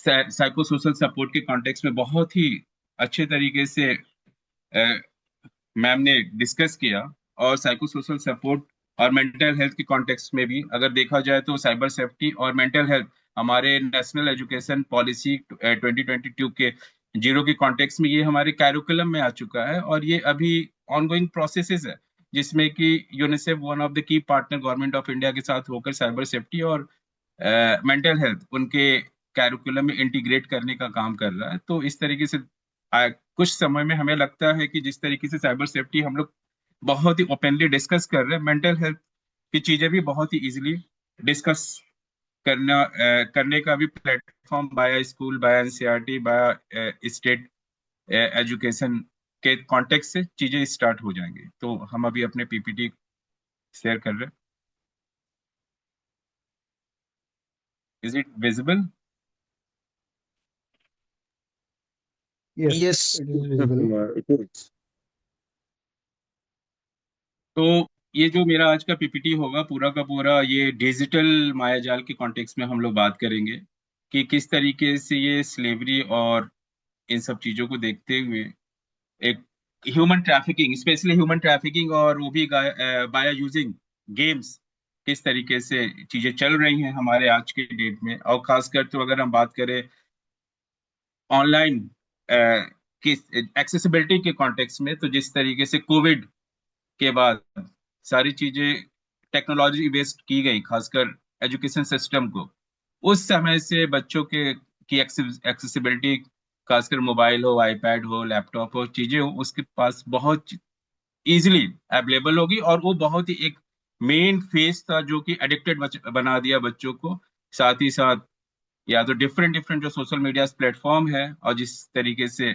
Psycho social support के context में बहुत ही अच्छे तरीके से मैम ने डिस्कस किया। और साइको सोशल सपोर्ट और मेंटल हेल्थ के कॉन्टेक्स्ट में भी अगर देखा जाए तो साइबर सेफ्टी और मेंटल हेल्थ हमारे नेशनल एजुकेशन पॉलिसी 2022 के जीरो के कॉन्टेक्स्ट में ये हमारे कैरिकुलम में आ चुका है, और ये अभी ऑनगोइंग प्रोसेसेस है, जिसमें कि UNICEF one of the key partner government of India के साथ होकर साइबर सेफ्टी और मेंटल हेल्थ उनके कैरिकुलम में इंटीग्रेट करने का काम कर रहा है। तो इस तरीके से कुछ समय में हमें लगता है कि जिस तरीके से साइबर सेफ्टी हम लोग बहुत ही ओपनली डिस्कस कर रहे हैं, मेंटल हेल्थ की चीजें भी बहुत ही इजीली डिस्कस करने का भी platform bye school, bye NCERT, by state education के कॉन्टेक्स्ट से चीजें स्टार्ट हो जाएंगी। तो हम अभी अपने पीपीटी शेयर कर रहे हैं। Is it visible? Yes, Yes. it is visible. It is. तो ये जो मेरा आज का पीपीटी होगा पूरा का पूरा, ये डिजिटल मायाजाल के कॉन्टेक्स्ट में हम लोग बात करेंगे कि किस तरीके से ये स्लेवरी और इन सब चीजों को देखते हुए एक human trafficking, specially human trafficking, और वो भी बाय यूजिंग गेम्स, किस तरीके से चीजें चल रही हैं हमारे आज के डेट में। और खासकर तो अगर हम बात करें ऑनलाइन की एक्सेसिबिलिटी के कॉन्टेक्स्ट में, तो जिस तरीके से कोविड के बाद सारी चीजें टेक्नोलॉजी बेस्ड की गई, खासकर एजुकेशन सिस्टम को, उस समय से बच्चों के की एक्सेसिबिलिटी, खासकर मोबाइल हो, आईपैड हो, लैपटॉप हो, चीजें हो, उसके पास बहुत इजीली अवेलेबल होगी। और वो बहुत ही एक मेन फेस था जो कि एडिक्टेड बना दिया बच्चों को। साथ ही साथ या तो डिफरेंट डिफरेंट जो सोशल मीडिया प्लेटफॉर्म है और जिस तरीके से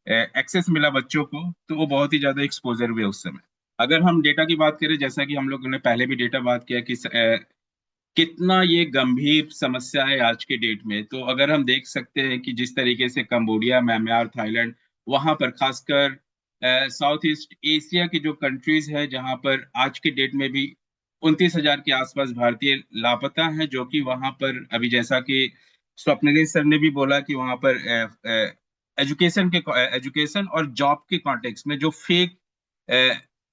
एक्सेस मिला बच्चों को, तो वो बहुत ही ज्यादा एक्सपोजर हुए उस समय। अगर हम डेटा की बात करें, जैसा कि हम लोगों ने पहले भी डेटा बात किया कि कितना ये गंभीर समस्या है आज के डेट में, तो अगर हम देख सकते हैं कि जिस तरीके से कंबोडिया, म्यांमार, थाईलैंड, वहां पर खासकर साउथ ईस्ट एशिया की जो कंट्रीज है, जहां पर आज के डेट में भी 29,000 के आसपास भारतीय लापता हैं, जो कि वहां पर अभी जैसा कि स्वप्निल सर ने भी बोला कि वहां पर एजुकेशन और जॉब के कॉन्टेक्स्ट में जो फेक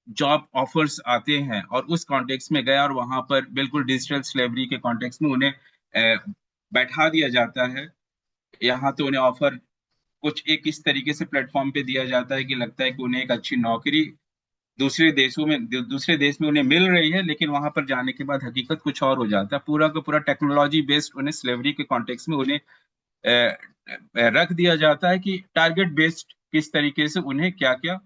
जॉब ऑफर्स आते हैं, और उस कॉन्टेक्स्ट में गया और वहां पर बिल्कुल डिजिटल स्लेवरी के कॉन्टेक्स्ट में उन्हें बैठा दिया जाता है। यहाँ तो उन्हें ऑफर कुछ एक इस तरीके से प्लेटफॉर्म पे दिया जाता है कि लगता है कि उन्हें एक अच्छी नौकरी दूसरे देश में उन्हें मिल रही है, लेकिन वहां पर जाने के बाद हकीकत कुछ और हो जाता है। पूरा का पूरा टेक्नोलॉजी बेस्ड उन्हें स्लेवरी के कॉन्टेक्स्ट में उन्हें रख दिया जाता है कि टारगेट बेस्ड किस तरीके से उन्हें क्या क्या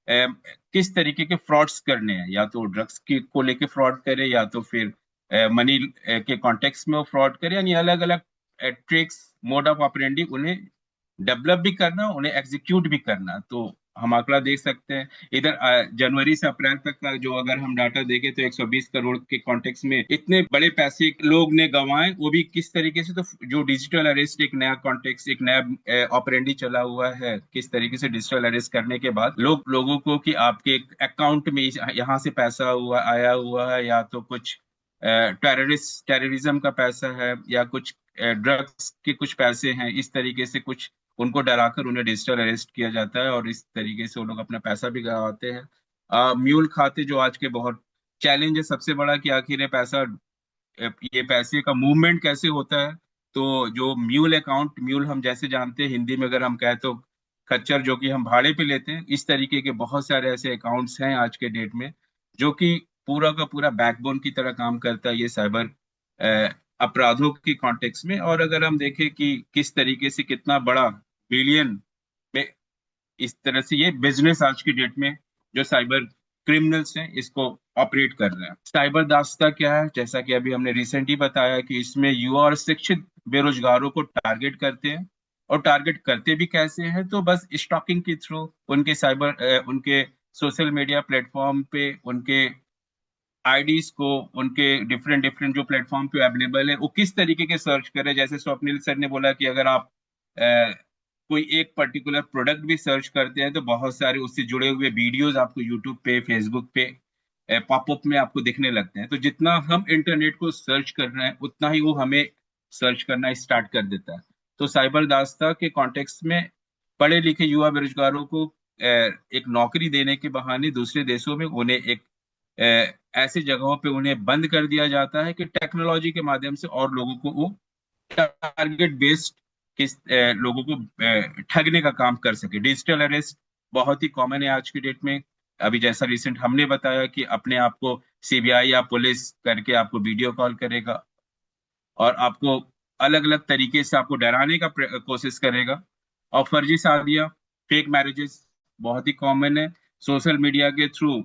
किस तरीके के फ्रॉड्स करने हैं, या तो ड्रग्स की को लेके फ्रॉड करे, या तो फिर मनी के कॉन्टेक्स्ट में वो फ्रॉड करे। यानी अलग अलग ट्रिक्स, मोड ऑफ ऑपरेंडी उन्हें डेवलप भी करना, उन्हें एग्जीक्यूट भी करना। तो हम आंकड़ा देख सकते हैं इधर जनवरी से अप्रैल तक का जो अगर हम डाटा देखें तो 120 करोड़ के कॉन्टेक्स्ट में इतने बड़े पैसे लोग ने गंवाए, वो भी किस तरीके से। तो जो डिजिटल अरेस्ट एक नया कॉन्टेक्स्ट, एक नया ऑपरेंडी चला हुआ है, किस तरीके से डिजिटल अरेस्ट करने के बाद लोगों को कि आपके अकाउंट में यहाँ से पैसा आया हुआ है, या तो कुछ टेररिज्म का पैसा है, या कुछ ड्रग्स के कुछ पैसे हैं, इस तरीके से कुछ उनको डराकर उन्हें डिजिटल अरेस्ट किया जाता है, और इस तरीके से वो लोग अपना पैसा भी गंवाते हैं। म्यूल खाते जो आज के बहुत चैलेंज है सबसे बड़ा, कि आखिर ये पैसे का मूवमेंट कैसे होता है। तो जो म्यूल अकाउंट, म्यूल हम जैसे जानते हैं हिंदी में अगर हम कहें तो खच्चर, जो कि हम भाड़े पे लेते हैं, इस तरीके के बहुत सारे ऐसे अकाउंट्स हैं आज के डेट में, जो कि पूरा का पूरा बैकबोन की तरह काम करता है ये साइबर अपराधों की कॉन्टेक्स्ट में। और अगर हम देखें कि किस तरीके से कितना बड़ा बिलियन में इस तरह से ये बिजनेस आज की डेट में जो साइबर क्रिमिनल्स हैं इसको ऑपरेट कर रहे हैं। साइबर दास्ता क्या है, जैसा कि अभी हमने रिसेंटली बताया कि इसमें युवा और शिक्षित बेरोजगारों को टारगेट करते हैं। और टारगेट करते भी कैसे हैं, तो बस स्टॉकिंग के थ्रू उनके सोशल मीडिया प्लेटफॉर्म पे उनके आईडीज को, उनके डिफरेंट डिफरेंट जो प्लेटफॉर्म पे अवेलेबल है, वो किस तरीके के सर्च करें। जैसे स्वप्निल सर ने बोला कि अगर आप कोई एक पर्टिकुलर प्रोडक्ट भी सर्च करते हैं, तो बहुत सारे उससे जुड़े हुए वीडियोस आपको यूट्यूब पे, फेसबुक पे पॉपअप में आपको दिखने लगते हैं। तो जितना हम इंटरनेट को सर्च कर रहे हैं, उतना ही वो हमें सर्च करना स्टार्ट कर देता है। तो साइबर दास्ता के कॉन्टेक्स्ट में पढ़े लिखे युवा बेरोजगारों को एक नौकरी देने के बहाने दूसरे देशों में उन्हें एक ऐसी जगहों पे उन्हें बंद कर दिया जाता है कि टेक्नोलॉजी के माध्यम से और लोगों को वो टारगेट बेस्ड किस लोगों को ठगने का काम कर सके। डिजिटल अरेस्ट बहुत ही कॉमन है आज की डेट में। अभी जैसा रिसेंट हमने बताया कि अपने आप को सीबीआई या पुलिस करके आपको वीडियो कॉल करेगा और आपको अलग अलग तरीके से आपको डराने का कोशिश करेगा। और फर्जी शादियां, फेक मैरिजेस बहुत ही कॉमन है। सोशल मीडिया के थ्रू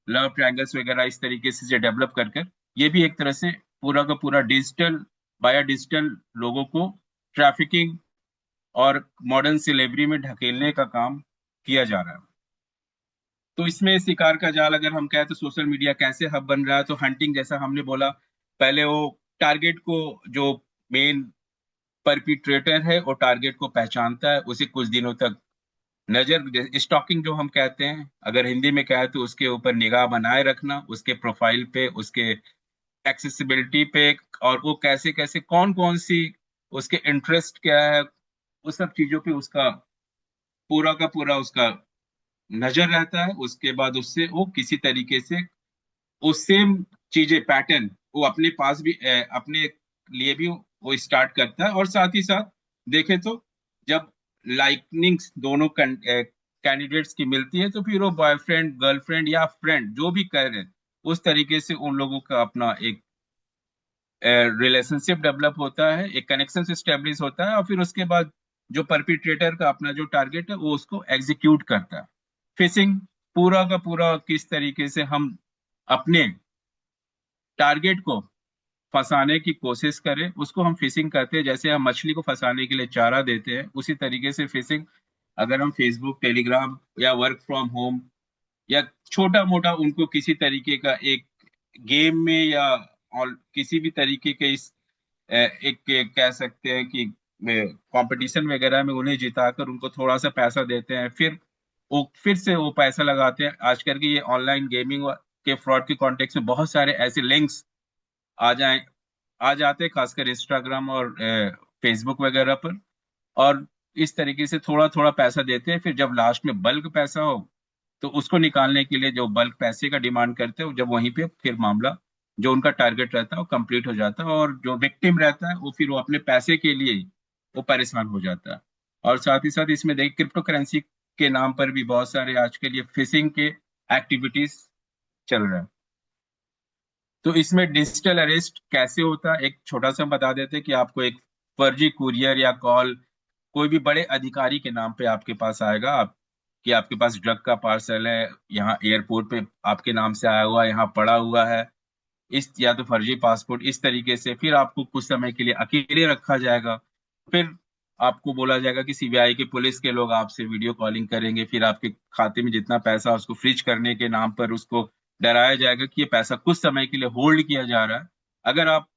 लव ट्रायंगल्स वगैरह इस तरीके से डेवलप कर कर ये भी एक तरह से पूरा का पूरा डिजिटल बाया डिजिटल लोगों को ट्रैफिकिंग और मॉडर्न सिलेवरी में ढकेलने का काम किया जा रहा है। तो इसमें शिकार का जाल अगर हम कहें तो सोशल मीडिया कैसे हब बन रहा है, तो हंटिंग जैसा हमने बोला पहले, वो टारगेट को जो मेन परपिट्रेटर है वो टारगेट को पहचानता है, उसे कुछ दिनों तक नजर स्टॉकिंग जो हम कहते हैं अगर हिंदी में कहे तो उसके ऊपर निगाह बनाए रखना, उसके प्रोफाइल पे, उसके एक्सेसिबिलिटी पे, और वो कैसे कैसे कौन कौन सी उसके इंटरेस्ट क्या है, उस सब चीजों पे उसका पूरा का पूरा उसका नजर रहता है। उसके बाद उससे वो किसी तरीके से वो सेम चीजें पैटर्न वो अपने पास भी अपने लिए भी वो स्टार्ट करता है। और साथ ही साथ देखे तो जब लाइकनिंग्स दोनों कैंडिडेट्स की मिलती है तो फिर वो बॉयफ्रेंड गर्लफ्रेंड या फ्रेंड जो भी कह रहे हैं उस तरीके से उन लोगों का अपना एक रिलेशनशिप डेवलप होता है, एक कनेक्शन स्टेब्लिश होता है, और फिर उसके बाद जो परपिट्रेटर का अपना जो टारगेट है वो उसको एग्जीक्यूट करता है। फिशिंग पूरा का पूरा किस तरीके से हम अपने टारगेट को फंसाने की कोशिश करें उसको हम फिशिंग कहते हैं। जैसे हम मछली को फंसाने के लिए चारा देते हैं उसी तरीके से फिशिंग अगर हम फेसबुक टेलीग्राम या वर्क फ्रॉम होम या छोटा मोटा उनको किसी तरीके का एक गेम में या और किसी भी तरीके के इस एक कह सकते हैं कि कंपटीशन वगैरह में उन्हें जिताकर उनको थोड़ा सा पैसा देते हैं, फिर वो फिर से वो पैसा लगाते हैं। आजकल की ये ऑनलाइन गेमिंग के फ्रॉड के कॉन्टेक्स्ट में बहुत सारे ऐसे लिंक्स आ जाए आ जाते हैं खासकर इंस्टाग्राम और फेसबुक वगैरह पर, और इस तरीके से थोड़ा थोड़ा पैसा देते हैं। फिर जब लास्ट में बल्क पैसा हो तो उसको निकालने के लिए जो बल्क पैसे का डिमांड करते हैं जब वहीं पे फिर मामला जो उनका टारगेट रहता है वो कंप्लीट हो जाता है, और जो विक्टिम रहता है वो फिर वो अपने पैसे के लिए ही वो परेशान हो जाता है। और साथ ही साथ इसमें देख क्रिप्टो करेंसी के नाम पर भी बहुत सारे आजकल ये फिशिंग के एक्टिविटीज चल रहा है। तो इसमें डिजिटल अरेस्ट कैसे होता है एक छोटा सा बता देते हैं कि आपको एक फर्जी कुरियर या कॉल कोई भी बड़े अधिकारी के नाम पे आपके पास आएगा, आप कि आपके पास ड्रग का पार्सल है, यहाँ एयरपोर्ट पे आपके नाम से आया हुआ है, यहाँ पड़ा हुआ है, इस या तो फर्जी पासपोर्ट, इस तरीके से फिर आपको कुछ समय के लिए अकेले रखा जाएगा। फिर आपको बोला जाएगा कि सीबीआई के पुलिस के लोग आपसे वीडियो कॉलिंग करेंगे, फिर आपके खाते में जितना पैसा उसको फ्रीज करने के नाम पर उसको डराया जाएगा कि ये पैसा कुछ समय के लिए होल्ड किया जा रहा है। अगर आप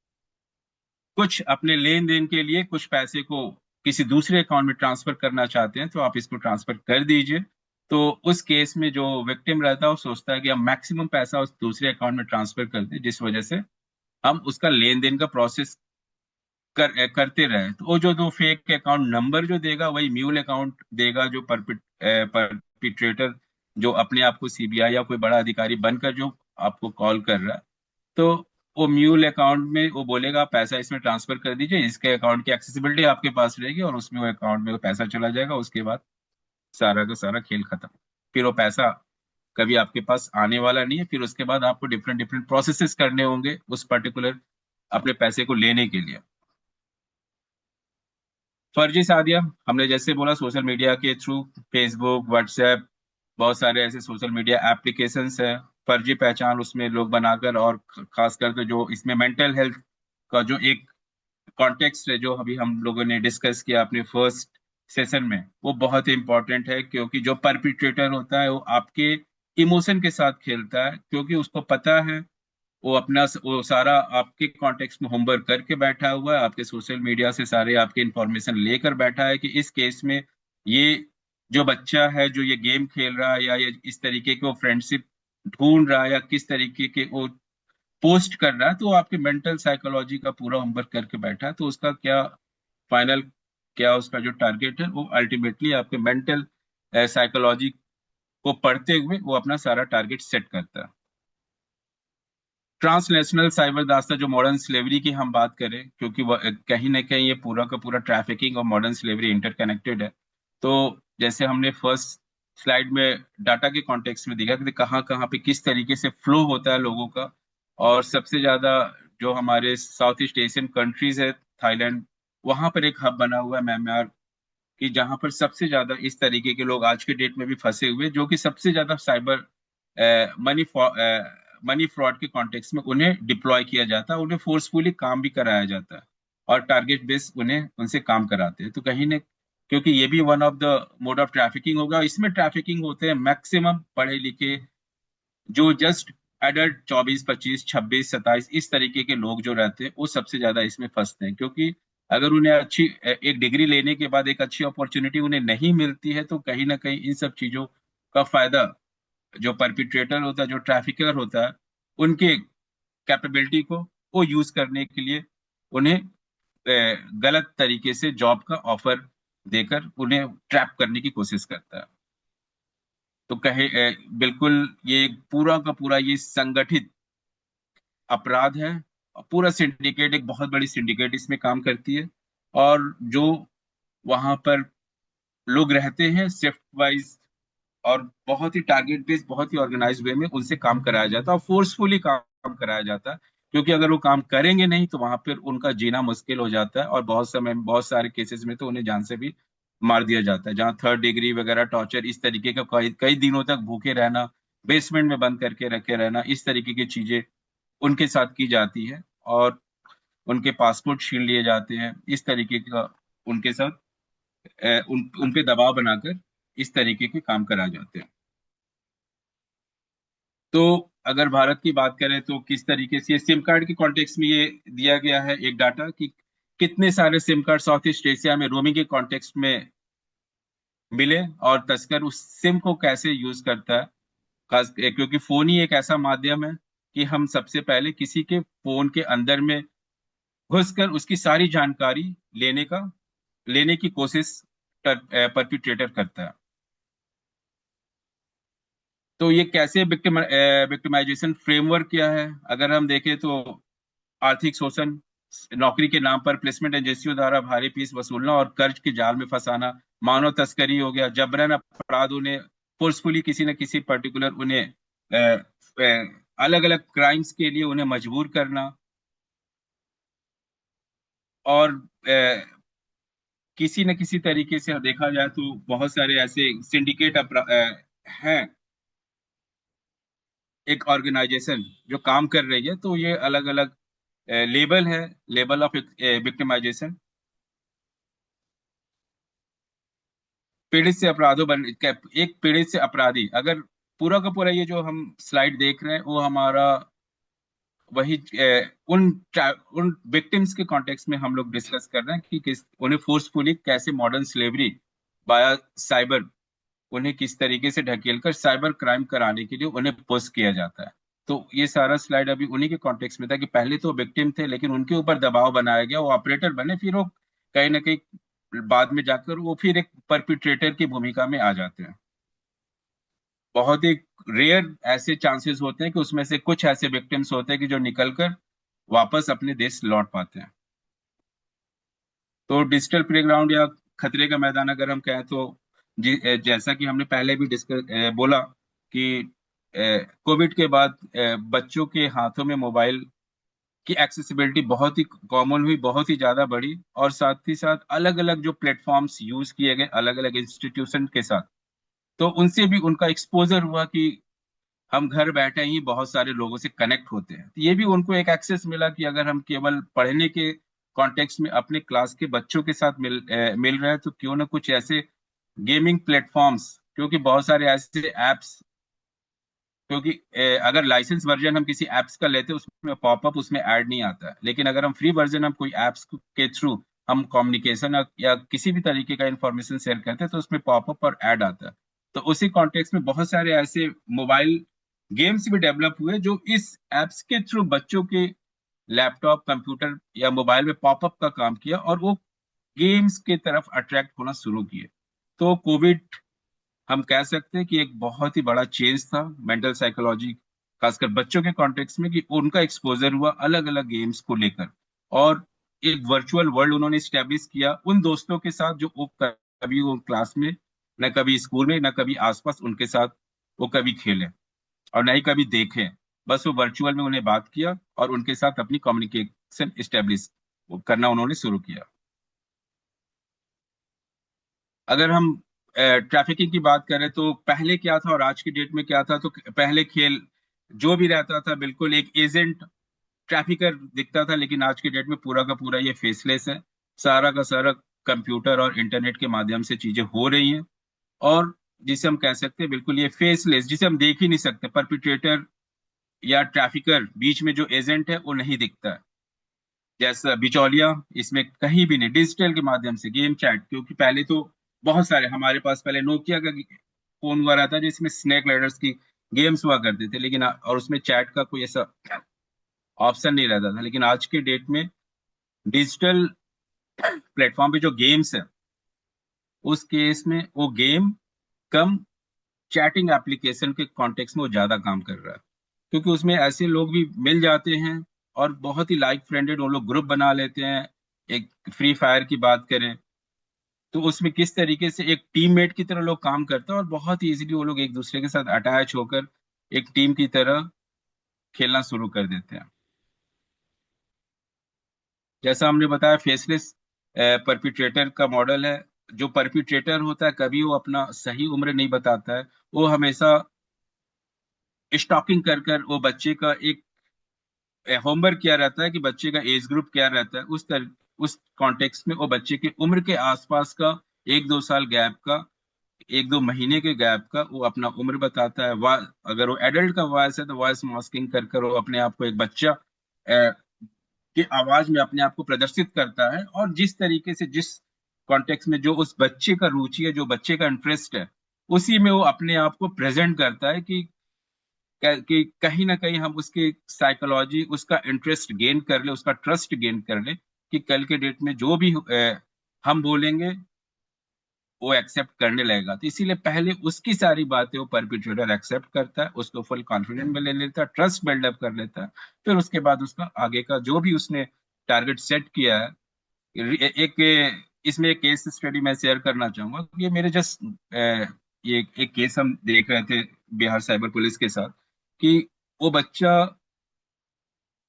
कुछ अपने लेन देन के लिए कुछ पैसे को किसी दूसरे अकाउंट में ट्रांसफर करना चाहते हैं तो आप इसको ट्रांसफर कर दीजिए। तो उस केस में जो विक्टिम रहता है वो सोचता है कि हम मैक्सिमम पैसा उस दूसरे अकाउंट में ट्रांसफर कर दें जिस वजह से हम उसका लेन देन का प्रोसेस करते रहे। तो वो जो दो फेक अकाउंट नंबर जो देगा वही म्यूल अकाउंट देगा जो परपिट्रेटर जो अपने आप को सीबीआई या कोई बड़ा अधिकारी बनकर जो आपको कॉल कर रहा है, तो वो म्यूल अकाउंट में वो बोलेगा पैसा इसमें ट्रांसफर कर दीजिए, इसके अकाउंट की एक्सेसिबिलिटी आपके पास रहेगी और उसमें वो अकाउंट में वो पैसा चला जाएगा। उसके बाद सारा का सारा खेल खत्म। फिर वो पैसा कभी आपके पास आने वाला नहीं है। फिर उसके बाद आपको डिफरेंट डिफरेंट प्रोसेसेस करने होंगे उस पर्टिकुलर अपने पैसे को लेने के लिए। फर्जी शादियां हमने जैसे बोला सोशल मीडिया के थ्रू, फेसबुक व्हाट्सएप बहुत सारे ऐसे सोशल मीडिया एप्लीकेशंस है। फर्जी पहचान उसमें लोग बनाकर, और खासकर तो जो इसमें मेंटल हेल्थ का जो एक कॉन्टेक्स्ट है जो अभी हम लोगों ने डिस्कस किया अपने फर्स्ट सेशन में, वो बहुत ही इंपॉर्टेंट है क्योंकि जो परपिट्रेटर होता है वो आपके इमोशन के साथ खेलता है, क्योंकि उसको पता है वो अपना वो सारा आपके कॉन्टेक्स्ट में होमवर्क करके बैठा हुआ है, आपके सोशल मीडिया से सारे आपके इंफॉर्मेशन लेकर बैठा है कि इस केस में ये जो बच्चा है जो ये गेम खेल रहा है या ये इस तरीके की वो फ्रेंडशिप ढूंढ रहा है या किस तरीके के वो पोस्ट कर रहा है, तो वो आपके मेंटल साइकोलॉजी का पूरा होमवर्क करके बैठा है। तो उसका क्या फाइनल क्या उसका जो टारगेट है वो अल्टीमेटली आपके मेंटल साइकोलॉजी को पढ़ते हुए वो अपना सारा टारगेट सेट करता है। ट्रांसनेशनल साइबर दास्ता, जो मॉडर्न स्लेवरी की हम बात करें, क्योंकि कहीं ना कहीं ये पूरा का पूरा ट्रैफिकिंग और मॉडर्न स्लेवरी इंटरकनेक्टेड है। तो जैसे हमने फर्स्ट स्लाइड में डाटा के कॉन्टेक्स्ट में देखा कि कहाँ कहाँ पे किस तरीके से फ्लो होता है लोगों का। और सबसे ज्यादा जो हमारे साउथ ईस्ट एशियन कंट्रीज है, थाईलैंड, वहां पर एक हब बना हुआ है म्यांमार, कि जहां पर सबसे ज्यादा इस तरीके के लोग आज के डेट में भी फंसे हुए, जो कि सबसे ज्यादा साइबर मनी मनी फ्रॉड के कॉन्टेक्स्ट में उन्हें डिप्लॉय किया जाता है, उन्हें फोर्सफुली काम भी कराया जाता है और टारगेट बेस उन्हें उनसे काम कराते हैं। तो कहीं ने, क्योंकि ये भी one of the mode of trafficking होगा, इसमें ट्रैफिकिंग होते हैं मैक्सिमम पढ़े लिखे, जो जस्ट एडल्ट 24, 25, 26, 27 इस तरीके के लोग जो रहते हैं वो सबसे ज्यादा इसमें फंसते हैं। क्योंकि अगर उन्हें अच्छी एक डिग्री लेने के बाद एक अच्छी अपॉर्चुनिटी उन्हें नहीं मिलती है, तो कहीं ना कहीं इन सब चीजों का फायदा जो परपिट्रेटर होता है, जो ट्रैफिकर होता है, उनके कैपेबिलिटी को वो यूज करने के लिए उन्हें गलत तरीके से जॉब का ऑफर देकर उन्हें ट्रैप करने की कोशिश करता है। तो बिल्कुल ये पूरा का पूरा ये संगठित अपराध है। पूरा सिंडिकेट, एक बहुत बड़ी सिंडिकेट इसमें काम करती है। और जो वहां पर लोग रहते हैं शिफ्ट वाइज, और बहुत ही टारगेट बेस्ड, बहुत ही ऑर्गेनाइज वे में उनसे काम कराया जाता है और फोर्सफुली काम कराया जाता है। क्योंकि अगर वो काम करेंगे नहीं तो वहां पर उनका जीना मुश्किल हो जाता है, और बहुत सारे केसेस में तो उन्हें जान से भी मार दिया जाता है, जहाँ थर्ड डिग्री वगैरह टॉर्चर, इस तरीके का कई कई दिनों तक भूखे रहना, बेसमेंट में बंद करके रखे रहना, इस तरीके की चीजें उनके साथ की जाती है। और उनके पासपोर्ट छीन लिए जाते हैं, इस तरीके का उनके साथ उन पे दबाव बनाकर इस तरीके के काम कराए जाते हैं। तो अगर भारत की बात करें तो किस तरीके से सिम कार्ड के कॉन्टेक्स्ट में ये दिया गया है एक डाटा, कि कितने सारे SIM card south east Asia में रोमिंग के कॉन्टेक्स्ट में मिले, और तस्कर उस सिम को कैसे यूज करता है। क्योंकि फोन ही एक ऐसा माध्यम है कि हम सबसे पहले किसी के फोन के अंदर में घुसकर उसकी सारी जानकारी लेने की कोशिश परपिट्रेटर करता है। तो ये कैसे विक्टिमाइजेशन फ्रेमवर्क क्या है, अगर हम देखें तो आर्थिक शोषण, नौकरी के नाम पर प्लेसमेंट एजेंसियों द्वारा भारी फीस वसूलना और कर्ज के जाल में फंसाना, मानव तस्करी हो गया, जबरन अपराध, उन्हें फोर्सफुली किसी न किसी पर्टिकुलर उन्हें अलग अलग क्राइम्स के लिए उन्हें मजबूर करना, और किसी न किसी तरीके से देखा जाए तो बहुत सारे ऐसे सिंडिकेट हैं, एक ऑर्गेनाइजेशन जो काम कर रही है। तो ये अलग अलग लेबल है, लेबल ऑफ विक्टिमाइजेशन। पीड़ित से अपराधों बन एक पीड़ित से अपराधी, अगर पूरा का पूरा ये जो हम स्लाइड देख रहे हैं वो हमारा वही उन विक्टिम्स के कॉन्टेक्स्ट में हम लोग डिस्कस कर रहे हैं कि किस उन्हें फोर्सफुली कैसे मॉडर्न स्लेवरी बाया साइबर, उन्हें किस तरीके से ढकेलकर साइबर क्राइम कराने के लिए उन्हें पुश किया जाता है। तो ये सारा स्लाइड अभी उन्हीं के कॉन्टेक्स्ट में था कि पहले तो विक्टिम थे, लेकिन उनके ऊपर दबाव बनाया गया, वो ऑपरेटर बने, फिर वो कहीं ना कहीं बाद में जाकर वो फिर एक परपिट्रेटर की भूमिका में आ जाते हैं। बहुत ही रेयर ऐसे चांसेस होते हैं कि उसमें से कुछ ऐसे विक्टिम्स होते हैं कि जो निकलकर वापस अपने देश लौट पाते हैं। तो डिजिटल प्लेग्राउंड या खतरे का मैदान अगर हम कहें तो जैसा कि हमने पहले भी डिस्कस बोला कि कोविड के बाद बच्चों के हाथों में मोबाइल की एक्सेसिबिलिटी बहुत ही कॉमन हुई, बहुत ही ज्यादा बढ़ी, और साथ ही साथ अलग अलग जो प्लेटफॉर्म्स यूज किए गए अलग अलग इंस्टीट्यूशन के साथ, तो उनसे भी उनका एक्सपोजर हुआ कि हम घर बैठे ही बहुत सारे लोगों से कनेक्ट होते हैं। तो ये भी उनको एक एक्सेस मिला कि अगर हम केवल पढ़ने के कॉन्टेक्स्ट में अपने क्लास के बच्चों के साथ मिल रहे हैं, तो क्यों ना कुछ ऐसे गेमिंग प्लेटफॉर्म्स, क्योंकि बहुत सारे ऐसे एप्स, क्योंकि अगर लाइसेंस वर्जन हम किसी एप्स का लेते हैं उसमें पॉपअप, उसमें ऐड नहीं आता है, लेकिन अगर हम फ्री वर्जन हम कोई एप्स के थ्रू हम कम्युनिकेशन या किसी भी तरीके का इंफॉर्मेशन शेयर करते हैं तो उसमें पॉपअप और ऐड आता है। तो उसी कॉन्टेक्स्ट में बहुत सारे ऐसे मोबाइल गेम्स भी डेवलप हुए जो इस एप्स के थ्रू बच्चों के लैपटॉप, कंप्यूटर या मोबाइल में पॉपअप का काम किया, और वो गेम्स की तरफ अट्रैक्ट होना शुरू किए। तो कोविड हम कह सकते हैं कि एक बहुत ही बड़ा चेंज था मेंटल साइकोलॉजी, खासकर बच्चों के कॉन्टेक्स्ट में, कि उनका एक्सपोजर हुआ अलग अलग गेम्स को लेकर। और एक वर्चुअल वर्ल्ड उन्होंने स्टैब्लिश किया उन दोस्तों के साथ जो वो कभी वो क्लास में, न कभी स्कूल में, न कभी आसपास उनके साथ वो कभी खेले और न ही कभी देखे। बस वो वर्चुअल में उन्हें बात किया और उनके साथ अपनी कम्युनिकेशन स्टैब्लिश करना उन्होंने शुरू किया। अगर हम ट्रैफिकिंग की बात करें तो पहले क्या था और आज की डेट में क्या था, तो पहले खेल जो भी रहता था बिल्कुल एक एजेंट ट्रैफिकर दिखता था, लेकिन आज की डेट में पूरा का पूरा ये फेसलेस है। सारा का सारा कंप्यूटर और इंटरनेट के माध्यम से चीजें हो रही हैं। और जिसे हम कह सकते हैं बिल्कुल ये फेसलेस, जिसे हम देख ही नहीं सकते, परपिट्रेटर या ट्रैफिकर बीच में जो एजेंट है वो नहीं दिखता है। जैसा बिचौलिया इसमें कहीं भी नहीं, डिजिटल के माध्यम से गेम चैट, क्योंकि पहले तो बहुत सारे हमारे पास पहले नोकिया का फोन हुआ रहता जिसमें स्नेक लैडर्स की गेम्स हुआ करते थे, लेकिन और उसमें चैट का कोई ऐसा ऑप्शन नहीं रहता था। लेकिन आज के डेट में डिजिटल प्लेटफॉर्म पे जो गेम्स है, उस केस में वो गेम कम चैटिंग एप्लीकेशन के कॉन्टेक्स्ट में वो ज्यादा काम कर रहा है, क्योंकि उसमें ऐसे लोग भी मिल जाते हैं और बहुत ही लाइक फ्रेंडेड वो लोग ग्रुप बना लेते हैं। एक फ्री फायर की बात करें तो उसमें किस तरीके से एक टीममेट की तरह लोग काम करते हैं और बहुत ही इजीली वो लोग एक दूसरे के साथ अटैच होकर एक टीम की तरह खेलना शुरू कर देते हैं। जैसा हमने बताया फेसलेस परपिट्रेटर का मॉडल है। जो परपिट्रेटर होता है कभी वो अपना सही उम्र नहीं बताता है, वो हमेशा स्टॉकिंग कर कर वो बच्चे का एक होमवर्क किया रहता है कि बच्चे का एज ग्रुप क्या रहता है, उस कॉन्टेक्स्ट में वो बच्चे की उम्र के आसपास का 1-2 साल गैप का, 1-2 महीने के गैप का वो अपना उम्र बताता है। अगर वो एडल्ट का वॉइस है तो वॉइस मास्किंग कर कर वो अपने आप को एक बच्चा की आवाज में अपने आप को प्रदर्शित करता है। और जिस तरीके से जिस कॉन्टेक्स्ट में जो उस बच्चे का रुचि है, जो बच्चे का इंटरेस्ट है, उसी में वो अपने आप को प्रेजेंट करता है कि कहीं ना कहीं हम उसकी साइकोलॉजी, उसका इंटरेस्ट गेन कर ले, उसका ट्रस्ट गेन कर ले, कि कल के डेट में जो भी हम बोलेंगे वो एक्सेप्ट करने लगेगा। तो इसीलिए पहले उसकी सारी बातें वो परपिट्रेटर एक्सेप्ट करता है, उसको फुल कॉन्फिडेंस में ले लेता है, ट्रस्ट बिल्डअप कर लेता है। फिर उसके बाद उसका आगे का जो भी उसने टारगेट सेट किया है, एक इसमें एक केस स्टडी मैं शेयर करना चाहूंगा। ये मेरे जस्ट ये एक केस हम देख रहे थे बिहार साइबर पुलिस के साथ, कि वो बच्चा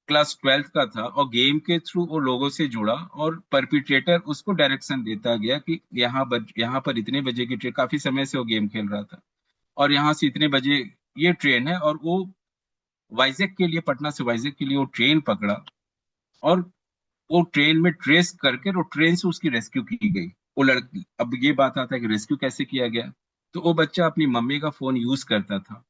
क्लास 12th का था और गेम के थ्रू वो लोगों से जुड़ा और परपिट्रेटर उसको डायरेक्शन देता गया कि यहाँ पर इतने बजे की ट्रेन, काफी समय से वो गेम खेल रहा था, और यहाँ से इतने बजे ये ट्रेन है, और वो वाइजैक के लिए, पटना से वाइजैक के लिए वो ट्रेन पकड़ा। और वो ट्रेन में ट्रेस करके वो ट्रेन से उसकी रेस्क्यू की गई, वो लड़की। अब ये बात आता है कि रेस्क्यू कैसे किया गया, तो वो बच्चा अपनी मम्मी का फोन यूज करता था।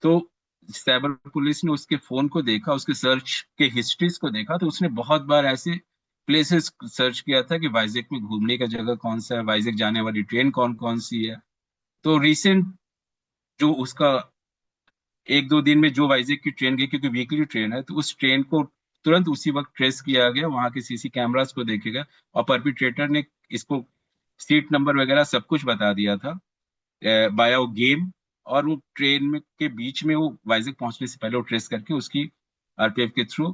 तो साइबर पुलिस ने उसके फोन को देखा, उसके सर्च के हिस्ट्रीज को देखा, तो उसने बहुत बार ऐसे प्लेसेस सर्च किया था कि वाइजैक में घूमने का जगह कौन सा है, वाइजैक जाने वाली ट्रेन कौन कौन सी है। तो रिसेंट जो उसका 1-2 दिन में जो वाइजैक की ट्रेन गई, क्योंकि वीकली ट्रेन है, तो उस ट्रेन को तुरंत उसी वक्त ट्रेस किया गया, वहां के सीसी कैमरास को देखेगा, और परपिट्रेटर ने इसको सीट नंबर वगैरह सब कुछ बता दिया था बाया वो गेम। और वो ट्रेन में के बीच में वो वाइजैक पहुंचने से पहले वो ट्रेस करके उसकी आरपीएफ के थ्रू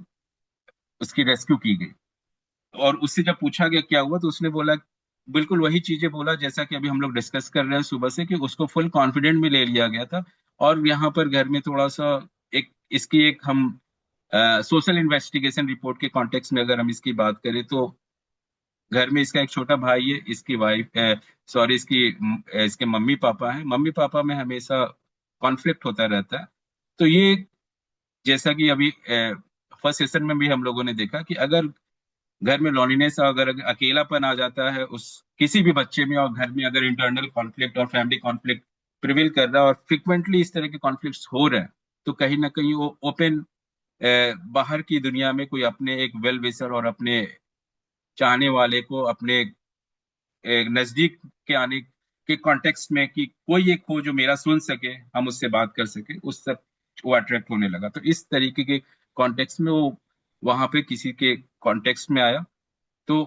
उसकी रेस्क्यू की गई। और उससे जब पूछा गया क्या हुआ, तो उसने बोला, बिल्कुल वही चीजें बोला जैसा कि अभी हम लोग डिस्कस कर रहे हैं सुबह से, कि उसको फुल कॉन्फिडेंट में ले लिया गया था। और यहाँ पर घर में थोड़ा सा एक इसकी एक हम सोशल इन्वेस्टिगेशन रिपोर्ट के कॉन्टेक्स्ट में अगर हम इसकी बात करें, तो घर में इसका एक छोटा भाई है, इसकी वाइफ, सॉरी, इसके मम्मी पापा हैं। मम्मी पापा में हमेशा कॉन्फ्लिक्ट होता रहता है। तो ये, जैसा कि अभी फर्स्ट सेशन में भी हम लोगों ने देखा, कि अगर घर में लॉन्लीनेस, अगर अकेलापन आ जाता है उस किसी भी बच्चे में, और घर में अगर इंटरनल कॉन्फ्लिक्ट और फैमिली कॉन्फ्लिक्ट प्रिवेल कर रहा है और फ्रिक्वेंटली इस तरह के कॉन्फ्लिक्ट्स हो रहे हैं, तो कहीं ना कहीं वो ओपन बाहर की दुनिया में कोई अपने एक वेल विशर और अपने चाहने वाले को अपने नजदीक के आने के कॉन्टेक्स्ट में, कि कोई एक हो जो मेरा सुन सके, हम उससे बात कर सके, उस सब वो अट्रैक्ट होने लगा। तो इस तरीके के कॉन्टेक्स्ट में वो वहां पे किसी के कॉन्टेक्स्ट में आया। तो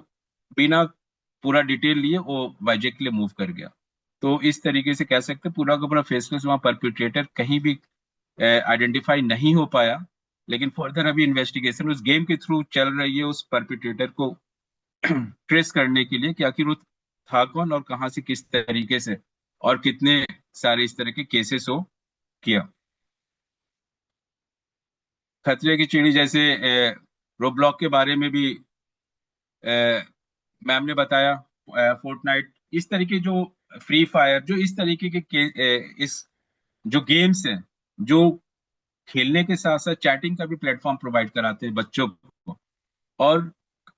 बिना पूरा डिटेल लिए वो वाईजैक के लिए मूव कर गया। तो इस तरीके से कह सकते हैं पूरा का पूरा फेसलेस वहाँ परपिट्रेटर कहीं भी आइडेंटिफाई नहीं हो पाया। लेकिन फर्दर अभी इन्वेस्टिगेशन उस गेम के थ्रू चल रही है उस परपिट्रेटर को ट्रेस करने के लिए कि आखिर वो था कौन और कहाँ से किस तरीके से और कितने सारे इस तरह के केसेस हो किया। खतरे की चिड़ी जैसे रोब्लॉक के बारे में भी मैम ने बताया, फोर्टनाइट, इस तरीके जो फ्री फायर, जो इस तरीके इस जो गेम्स हैं जो खेलने के साथ साथ चैटिंग का भी प्लेटफॉर्म प्रोवाइड कराते हैं बच्चों को। और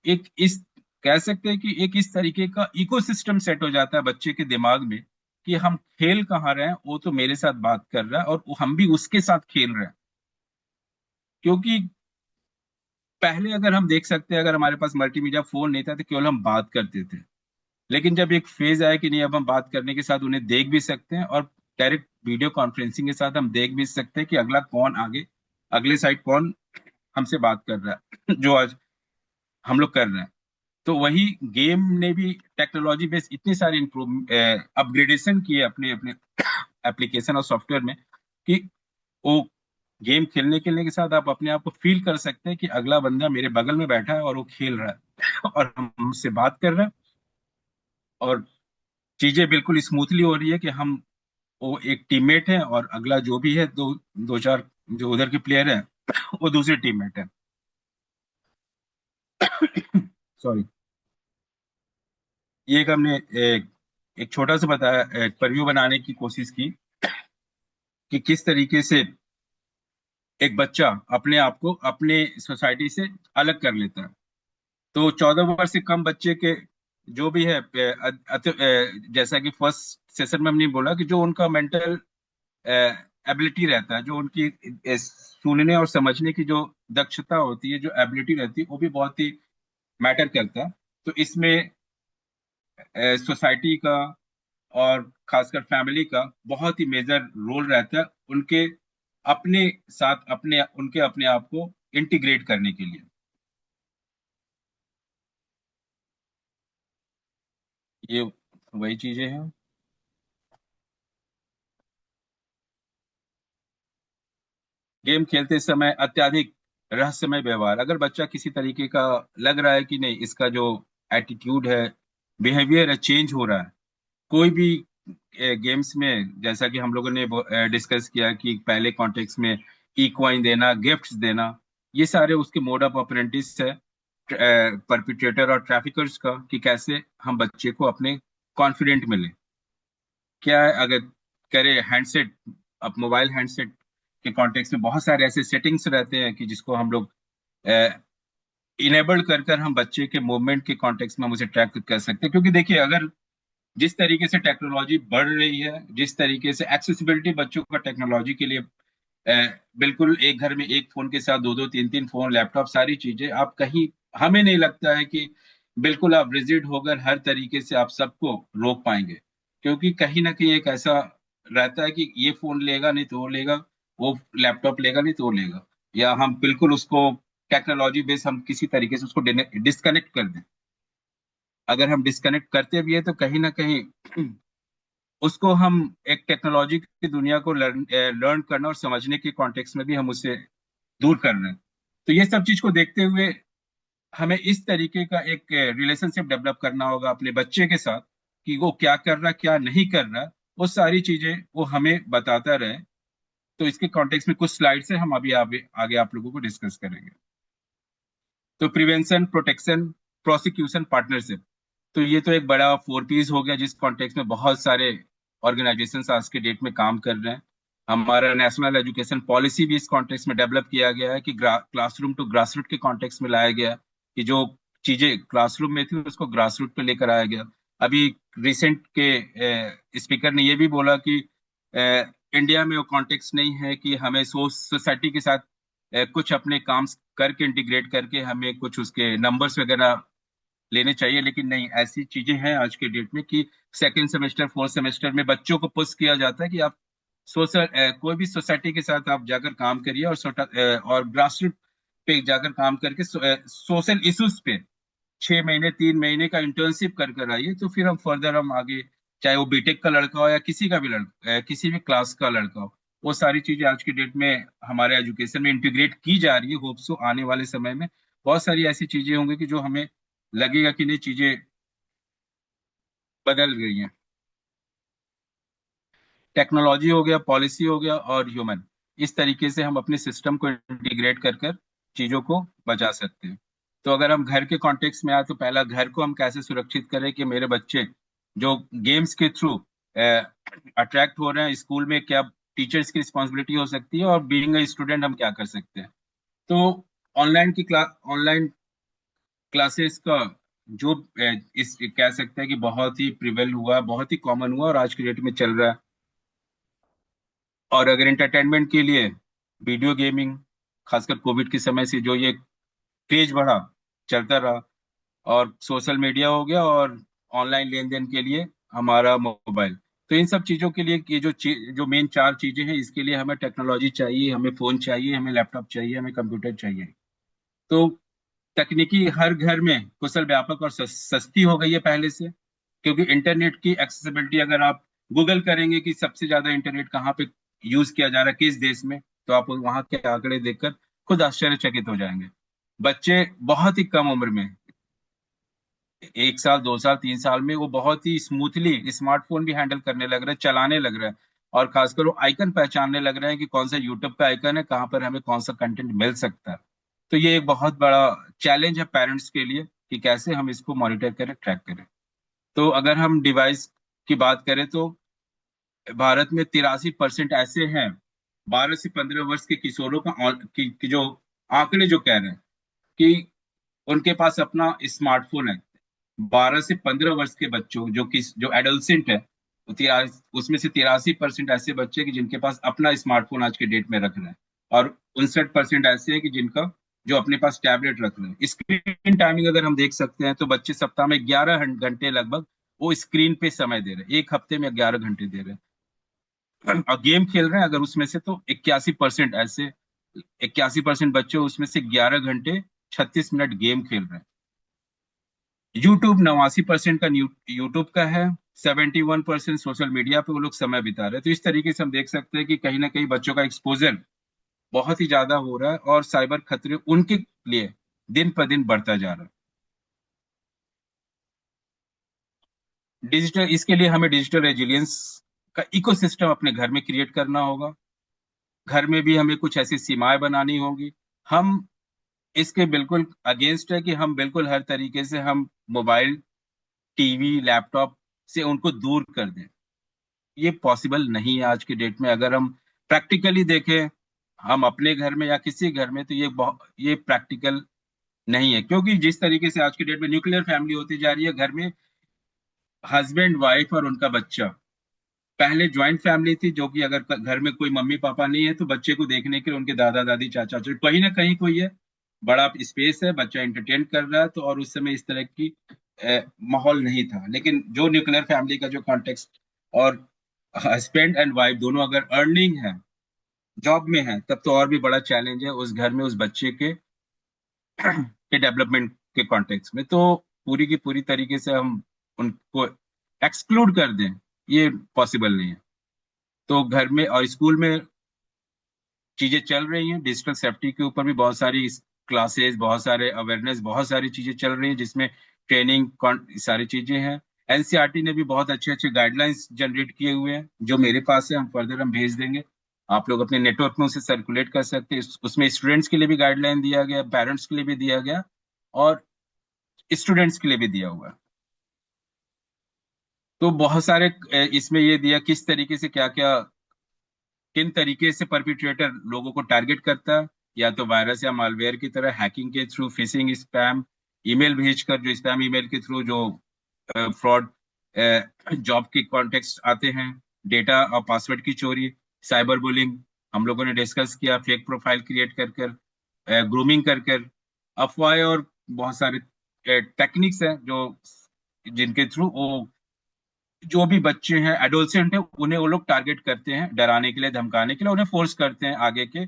एक इस कह सकते हैं कि एक इस तरीके का इकोसिस्टम सेट हो जाता है बच्चे के दिमाग में कि हम खेल कहाँ रहे हैं, वो तो मेरे साथ बात कर रहा है और हम भी उसके साथ खेल रहे हैं। क्योंकि पहले अगर हम देख सकते हैं, अगर हमारे पास मल्टीमीडिया फोन नहीं था तो केवल हम बात करते थे। लेकिन जब एक फेज आया कि नहीं, अब हम बात करने के साथ उन्हें देख भी सकते हैं और डायरेक्ट वीडियो कॉन्फ्रेंसिंग के साथ हम देख भी सकते हैं कि अगला कौन आगे, अगले साइड कौन हमसे बात कर रहा है जो आज हम लोग कर रहे हैं। तो वही गेम ने भी टेक्नोलॉजी बेस्ड इतनी सारी इम्प्रूव अपग्रेडेशन किए अपने अपने एप्लीकेशन और सॉफ्टवेयर में कि वो गेम खेलने खेलने के साथ आप अपने आप को फील कर सकते हैं कि अगला बंदा मेरे बगल में बैठा है और वो खेल रहा है और हमसे बात कर रहा है और चीजें बिल्कुल स्मूथली हो रही है कि हम वो एक टीममेट है और अगला जो भी है दो दो चार जो उधर के प्लेयर है वो दूसरे टीममेट है। सॉरी। ये एक हमने एक छोटा सा बताया, एक प्रीव्यू बनाने की कोशिश की कि किस तरीके से एक बच्चा अपने आप को अपने सोसाइटी से अलग कर लेता है। तो 14 वर्ष से कम बच्चे के जो भी है जैसा कि फर्स्ट सेशन में हमने बोला कि जो उनका मेंटल एबिलिटी रहता है, जो उनकी सुनने और समझने की जो दक्षता होती है, जो एबिलिटी रहती है, वो भी बहुत ही मैटर करता है। तो इसमें सोसाइटी का और खासकर फैमिली का बहुत ही मेजर रोल रहता है उनके अपने साथ अपने उनके अपने आप को इंटीग्रेट करने के लिए। ये वही चीजें हैं। गेम खेलते समय अत्यधिक रहस्यमय व्यवहार, अगर बच्चा किसी तरीके का लग रहा है कि नहीं इसका जो एटीट्यूड है, बिहेवियर है, चेंज हो रहा है कोई भी गेम्स में, जैसा कि हम लोगों ने डिस्कस किया कि पहले कॉन्टेक्स्ट में इक्वाइन देना, गिफ्ट्स देना, ये सारे उसके मोड ऑफ ऑपरेंडिस है परपिट्रेटर और ट्रैफिकर्स का, कि कैसे हम बच्चे को अपने कॉन्फिडेंट मिले। क्या है, अगर करे हैंडसेट, अब मोबाइल हैंडसेट के कॉन्टेक्स्ट में बहुत सारे ऐसे सेटिंग्स रहते हैं कि जिसको हम लोग इनेबल कर कर हम बच्चे के मूवमेंट के कॉन्टेक्स्ट में हम उसे ट्रैक कर सकते हैं। क्योंकि देखिए, अगर जिस तरीके से टेक्नोलॉजी बढ़ रही है, जिस तरीके से एक्सेसिबिलिटी बच्चों का टेक्नोलॉजी के लिए बिल्कुल एक घर में एक फोन के साथ दो दो तीन तीन फोन, लैपटॉप, सारी चीजें आप कहीं, हमें नहीं लगता है कि बिल्कुल आप रिजिड होकर हर तरीके से आप सबको रोक पाएंगे। क्योंकि कहीं ना कहीं एक ऐसा रहता है कि ये फोन लेगा नहीं तो वो लेगा, वो लैपटॉप लेगा नहीं तो वो लेगा, या हम बिल्कुल उसको टेक्नोलॉजी बेस हम किसी तरीके से उसको डिस्कनेक्ट कर दें। अगर हम डिस्कनेक्ट करते भी है तो कहीं ना कहीं उसको हम एक टेक्नोलॉजी की दुनिया को लर्न करना और समझने के कॉन्टेक्स्ट में भी हम उसे दूर कर रहे हैं। तो ये सब चीज को देखते हुए हमें इस तरीके का एक रिलेशनशिप डेवलप करना होगा अपने बच्चे के साथ कि वो क्या कर रहा है, क्या नहीं कर रहा है, वो सारी चीजें वो हमें बताता रहे। तो इसके कॉन्टेक्स्ट में कुछ स्लाइड से हम अभी आगे आगे आप लोगों को डिस्कस करेंगे। तो प्रिवेंशन, प्रोटेक्शन, प्रोसिक्यूशन, पार्टनरशिप, तो ये तो एक बड़ा फोर पीस हो गया जिस कॉन्टेक्स्ट में बहुत सारे ऑर्गेनाइजेशंस आज के डेट में काम कर रहे हैं। हमारा नेशनल एजुकेशन पॉलिसी भी इस कॉन्टेक्स्ट में डेवलप किया गया है कि क्लासरूम टू ग्रासरूट के कॉन्टेक्स्ट में लाया गया कि जो चीजें क्लासरूम में थी उसको ग्रासरूट पे लेकर आया गया। अभी रिसेंट के स्पीकर ने ये भी बोला कि इंडिया में वो कॉन्टेक्स्ट नहीं है कि हमें सोसाइटी के साथ कुछ अपने काम करके इंटीग्रेट करके हमें कुछ उसके नंबर्स वगैरह लेने चाहिए। लेकिन नहीं, ऐसी चीजें हैं आज के डेट में कि सेकंड सेमेस्टर, फोर्थ सेमेस्टर में बच्चों को पुश किया जाता है कि आप सोशल कोई भी सोसाइटी के साथ आप जाकर काम करिए और और ग्रासरूट पे जाकर काम करके सोशल इश्यूज पे 6 महीने 3 महीने का इंटर्नशिप कर कर आइए, तो फिर हम फर्दर हम आगे, चाहे वो बीटेक का लड़का हो या किसी का भी लड़का, किसी भी क्लास का लड़का हो, वो सारी चीजें आज की डेट में हमारे एजुकेशन में इंटीग्रेट की जा रही है। होप सो आने वाले समय में बहुत सारी ऐसी चीजें होंगी कि जो हमें लगेगा कि नहीं, चीजें बदल गई हैं। टेक्नोलॉजी हो गया, पॉलिसी हो गया और ह्यूमन, इस तरीके से हम अपने सिस्टम को इंटीग्रेट कर कर चीजों को बचा सकते हैं। तो अगर हम घर के कॉन्टेक्स्ट में आए, तो पहला घर को हम कैसे सुरक्षित करें कि मेरे बच्चे जो गेम्स के थ्रू अट्रैक्ट हो रहे हैं, स्कूल में क्या टीचर्स की रिस्पॉन्सिबिलिटी हो सकती है, और बीइंग अ स्टूडेंट हम क्या कर सकते हैं। तो ऑनलाइन क्लासेस का जो इस कह सकते हैं कि बहुत ही प्रिवेल हुआ, बहुत ही कॉमन हुआ और आज की डेट में चल रहा है। और अगर एंटरटेनमेंट के लिए वीडियो गेमिंग, खासकर कोविड के समय से जो ये क्रेज बढ़ा, चलता रहा। और सोशल मीडिया हो गया, और ऑनलाइन लेन देन के लिए हमारा मोबाइल। तो इन सब चीजों के लिए ये जो मेन 4 चीजें हैं, इसके लिए हमें टेक्नोलॉजी चाहिए, हमें फोन चाहिए, हमें लैपटॉप चाहिए, हमें कंप्यूटर चाहिए। तो तकनीकी हर घर में कुशल, व्यापक और सस्ती हो गई है पहले से, क्योंकि इंटरनेट की एक्सेसिबिलिटी, अगर आप गूगल करेंगे कि सबसे ज्यादा इंटरनेट कहाँ पे यूज किया जा रहा है, किस देश में, तो आप वहां के आंकड़े देखकर खुद आश्चर्यचकित हो जाएंगे। बच्चे बहुत ही कम उम्र में, 1 साल 2 साल 3 साल में, वो बहुत ही स्मूथली स्मार्टफोन भी हैंडल करने लग रहे हैं, चलाने लग रहे हैं। और खासकर वो आइकन पहचानने लग रहे हैं कि कौन सा यूट्यूब का आइकन है, कहाँ पर हमें कौन सा कंटेंट मिल सकता है। तो ये एक बहुत बड़ा चैलेंज है पेरेंट्स के लिए कि कैसे हम इसको मॉनिटर करें, ट्रैक करें। तो अगर हम डिवाइस की बात करें, तो भारत में 83% ऐसे हैं 12 से 15 वर्ष के किशोरों का की जो आंकड़े जो कह रहे हैं कि उनके पास अपना स्मार्टफोन है। 12 से 15 वर्ष के बच्चों जो एडोलसेंट है, वो उसमें से 83% ऐसे बच्चे हैं कि जिनके पास अपना स्मार्टफोन आज के डेट में रख रहे हैं। और 59% ऐसे हैं कि जिनका जो अपने पास टैबलेट रख रहे हैं। स्क्रीन टाइमिंग अगर हम देख सकते हैं, तो बच्चे सप्ताह में 11 घंटे लगभग वो स्क्रीन पे समय दे रहे हैं, एक हफ्ते में 11 घंटे दे रहे हैं। और गेम खेल रहे हैं अगर उसमें से, तो 81% बच्चे उसमें से 11 घंटे 36 मिनट गेम खेल रहे हैं। यूट्यूब 89% का यूट्यूब का है। 71% सोशल मीडिया पे वो लोग समय बिता रहे हैं। तो इस तरीके से हम देख सकते हैं कि कहीं ना कहीं बच्चों का एक्सपोजर बहुत ही ज्यादा हो रहा है, और साइबर खतरे उनके लिए दिन पर दिन बढ़ता जा रहा है। डिजिटल इसके लिए हमें डिजिटल रेजिलियंस का इकोसिस्टम अपने घर में क्रिएट करना होगा। घर में भी हमें कुछ ऐसी सीमाएं बनानी होगी। हम इसके बिल्कुल अगेंस्ट है कि हम बिल्कुल हर तरीके से हम मोबाइल, टीवी, लैपटॉप से उनको दूर कर दें। ये पॉसिबल नहीं है आज की डेट में। अगर हम प्रैक्टिकली देखें, हम अपने घर में या किसी घर में, तो ये प्रैक्टिकल नहीं है, क्योंकि जिस तरीके से आज की डेट में न्यूक्लियर फैमिली होती जा रही है, घर में हस्बैंड वाइफ और उनका बच्चा। पहले ज्वाइंट फैमिली थी, जो कि अगर घर में कोई मम्मी पापा नहीं है, तो बच्चे को देखने के लिए उनके दादा दादी चाचा चाची कहीं ना कहीं कोई है, बड़ा स्पेस है, बच्चा एंटरटेन कर रहा है। तो और उस समय इस तरह की माहौल नहीं था। लेकिन जो न्यूक्लियर फैमिली का जो कॉन्टेक्स्ट, और हस्बैंड एंड वाइफ दोनों अगर अर्निंग है, जॉब में है, तब तो और भी बड़ा चैलेंज है उस घर में उस बच्चे के डेवलपमेंट के कॉन्टेक्स्ट में। तो पूरी की पूरी तरीके से हम उनको एक्सक्लूड कर दें, ये पॉसिबल नहीं है। तो घर में और स्कूल में चीजें चल रही हैं, डिजिटल सेफ्टी के ऊपर भी बहुत सारी क्लासेस, बहुत सारे अवेयरनेस, बहुत सारी चीजें चल रही हैं, जिसमें ट्रेनिंग सारी चीजें हैं। एनसीईआरटी ने भी बहुत अच्छे अच्छे गाइडलाइंस जनरेट किए हुए हैं, जो मेरे पास है, हम फर्दर हम भेज देंगे। आप लोग अपने नेटवर्क में उसे सर्कुलेट कर सकते हैं। उसमें स्टूडेंट्स के लिए भी गाइडलाइन दिया गया, पेरेंट्स के लिए भी दिया गया, और स्टूडेंट्स के लिए भी दिया हुआ है। तो बहुत सारे इसमें ये दिया किस तरीके से क्या क्या, किन तरीके से परपिट्रेटर लोगों को टारगेट करता है, या तो वायरस या मालवेयर की तरह, हैकिंग के थ्रू, फिशिंग, स्पैम ईमेल भेजकर, जो स्पैम ईमेल के थ्रू जो फ्रॉड जॉब के कॉन्टेक्स्ट आते हैं, डेटा और पासवर्ड की चोरी, साइबर बुलिंग हम लोगों ने डिस्कस किया, फेक प्रोफाइल क्रिएट कर कर, ग्रूमिंग कर कर, अफवाहें, और बहुत सारे टेक्निक्स हैं जो जिनके थ्रू वो जो भी बच्चे हैं, एडोलसेंट है, उन्हें वो लोग टारगेट करते हैं, डराने के लिए, धमकाने के लिए, उन्हें फोर्स करते हैं आगे के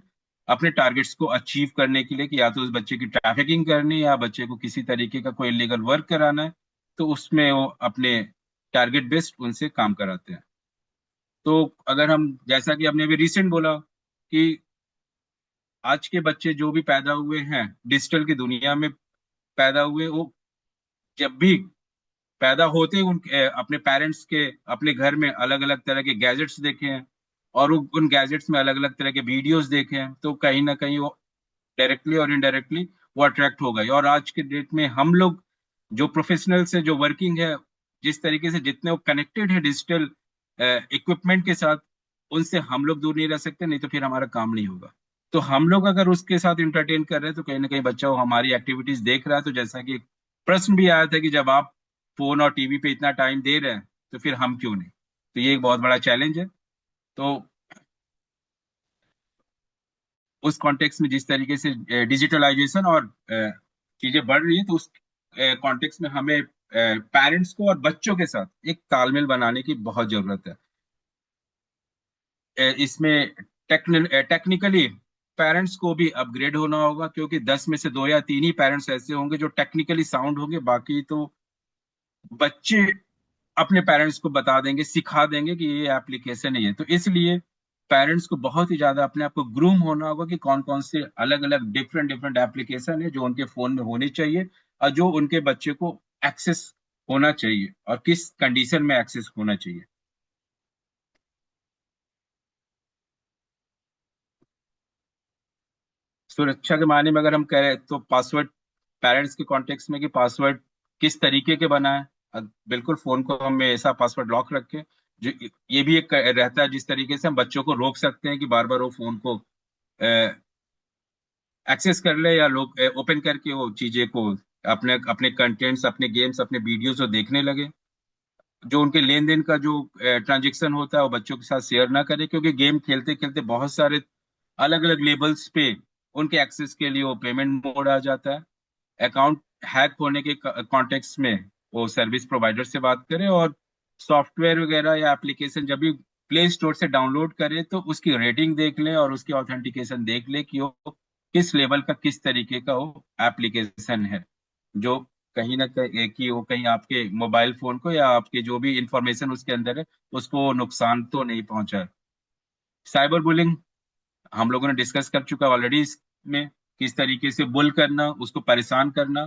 अपने टारगेट्स को अचीव करने के लिए, कि या तो उस बच्चे की ट्रैफिकिंग करनी है या बच्चे को किसी तरीके का कोई इलीगल वर्क कराना है, तो उसमें वो अपने टारगेट बेस्ड उनसे काम कराते हैं। तो अगर हम, जैसा कि आपने अभी रिसेंट बोला कि आज के बच्चे जो भी पैदा हुए हैं डिजिटल की दुनिया में पैदा हुए, वो जब भी पैदा होते ही अपने पेरेंट्स के अपने घर में अलग अलग तरह के गैजेट्स देखे हैं, और उन गैजेट्स में अलग अलग तरह के वीडियोस देखे हैं, तो कहीं ना कहीं वो डायरेक्टली और इनडायरेक्टली वो अट्रैक्ट हो गई। और आज के डेट में हम लोग जो प्रोफेशनल्स है, जो वर्किंग है, जिस तरीके से जितने वो कनेक्टेड है डिजिटल इक्विपमेंट के साथ, उनसे हम लोग दूर नहीं रह सकते, नहीं तो फिर हमारा काम नहीं होगा। तो हम लोग अगर उसके साथ इंटरटेन कर रहे हैं, तो कहीं ना कहीं बच्चा वो हमारी एक्टिविटीज देख रहा है। तो जैसा कि एक प्रश्न भी आया था कि जब आप फोन और टीवी पे इतना टाइम दे रहे हैं, तो फिर हम क्यों नहीं? तो ये एक बहुत बड़ा चैलेंज है। तो उस कॉन्टेक्स्ट में जिस तरीके से डिजिटलाइजेशन और चीजें बढ़ रही है, तो उस कॉन्टेक्स्ट में हमें पेरेंट्स को और बच्चों के साथ एक तालमेल बनाने की बहुत जरूरत है। इसमें टेक्निकली पेरेंट्स को भी अपग्रेड होना होगा, क्योंकि 10 में से 2 या 3 ही पेरेंट्स ऐसे होंगे जो टेक्निकली साउंड होंगे, बाकी तो बच्चे अपने पेरेंट्स को बता देंगे, सिखा देंगे कि ये एप्लीकेशन है। ये तो इसलिए पेरेंट्स को बहुत ही ज्यादा अपने आप को ग्रूम होना होगा कि कौन कौन से अलग अलग डिफरेंट डिफरेंट एप्लीकेशन है जो उनके फोन में होनी चाहिए, और जो उनके बच्चे को एक्सेस होना चाहिए, और किस कंडीशन में एक्सेस होना चाहिए। सुरक्षा के मायने में अगर हम कह रहे हैं, तो पासवर्ड पेरेंट्स के कॉन्टेक्स्ट में, कि पासवर्ड किस तरीके के बनाए। बिल्कुल फोन को हम ऐसा पासवर्ड लॉक रखें जो, ये भी एक रहता है जिस तरीके से हम बच्चों को रोक सकते हैं कि बार बार वो फोन को एक्सेस कर ले, या लोग ओपन करके वो चीजें को, अपने अपने कंटेंट्स, अपने गेम्स, अपने वीडियोस जो देखने लगे। जो उनके लेन देन का जो ट्रांजेक्शन होता है वो बच्चों के साथ शेयर ना करें, क्योंकि गेम खेलते खेलते बहुत सारे अलग अलग लेबल्स पे उनके एक्सेस के लिए वो पेमेंट मोड आ जाता है। अकाउंट हैक होने के कॉन्टेक्स्ट में वो सर्विस प्रोवाइडर से बात करें, और सॉफ्टवेयर वगैरह या एप्लीकेशन जब भी प्ले स्टोर से डाउनलोड करें, तो उसकी रेटिंग देख लें और उसकी ऑथेंटिकेशन देख लें कि वो किस लेवल का, किस तरीके का वो एप्लीकेशन है, जो कहीं ना कहीं कि वो कहीं आपके मोबाइल फोन को या आपके जो भी इंफॉर्मेशन उसके अंदर है उसको नुकसान तो नहीं पहुंचा है। साइबर बुलिंग हम लोगों ने डिस्कस कर चुका ऑलरेडी इसमें, किस तरीके से बुल करना, उसको परेशान करना।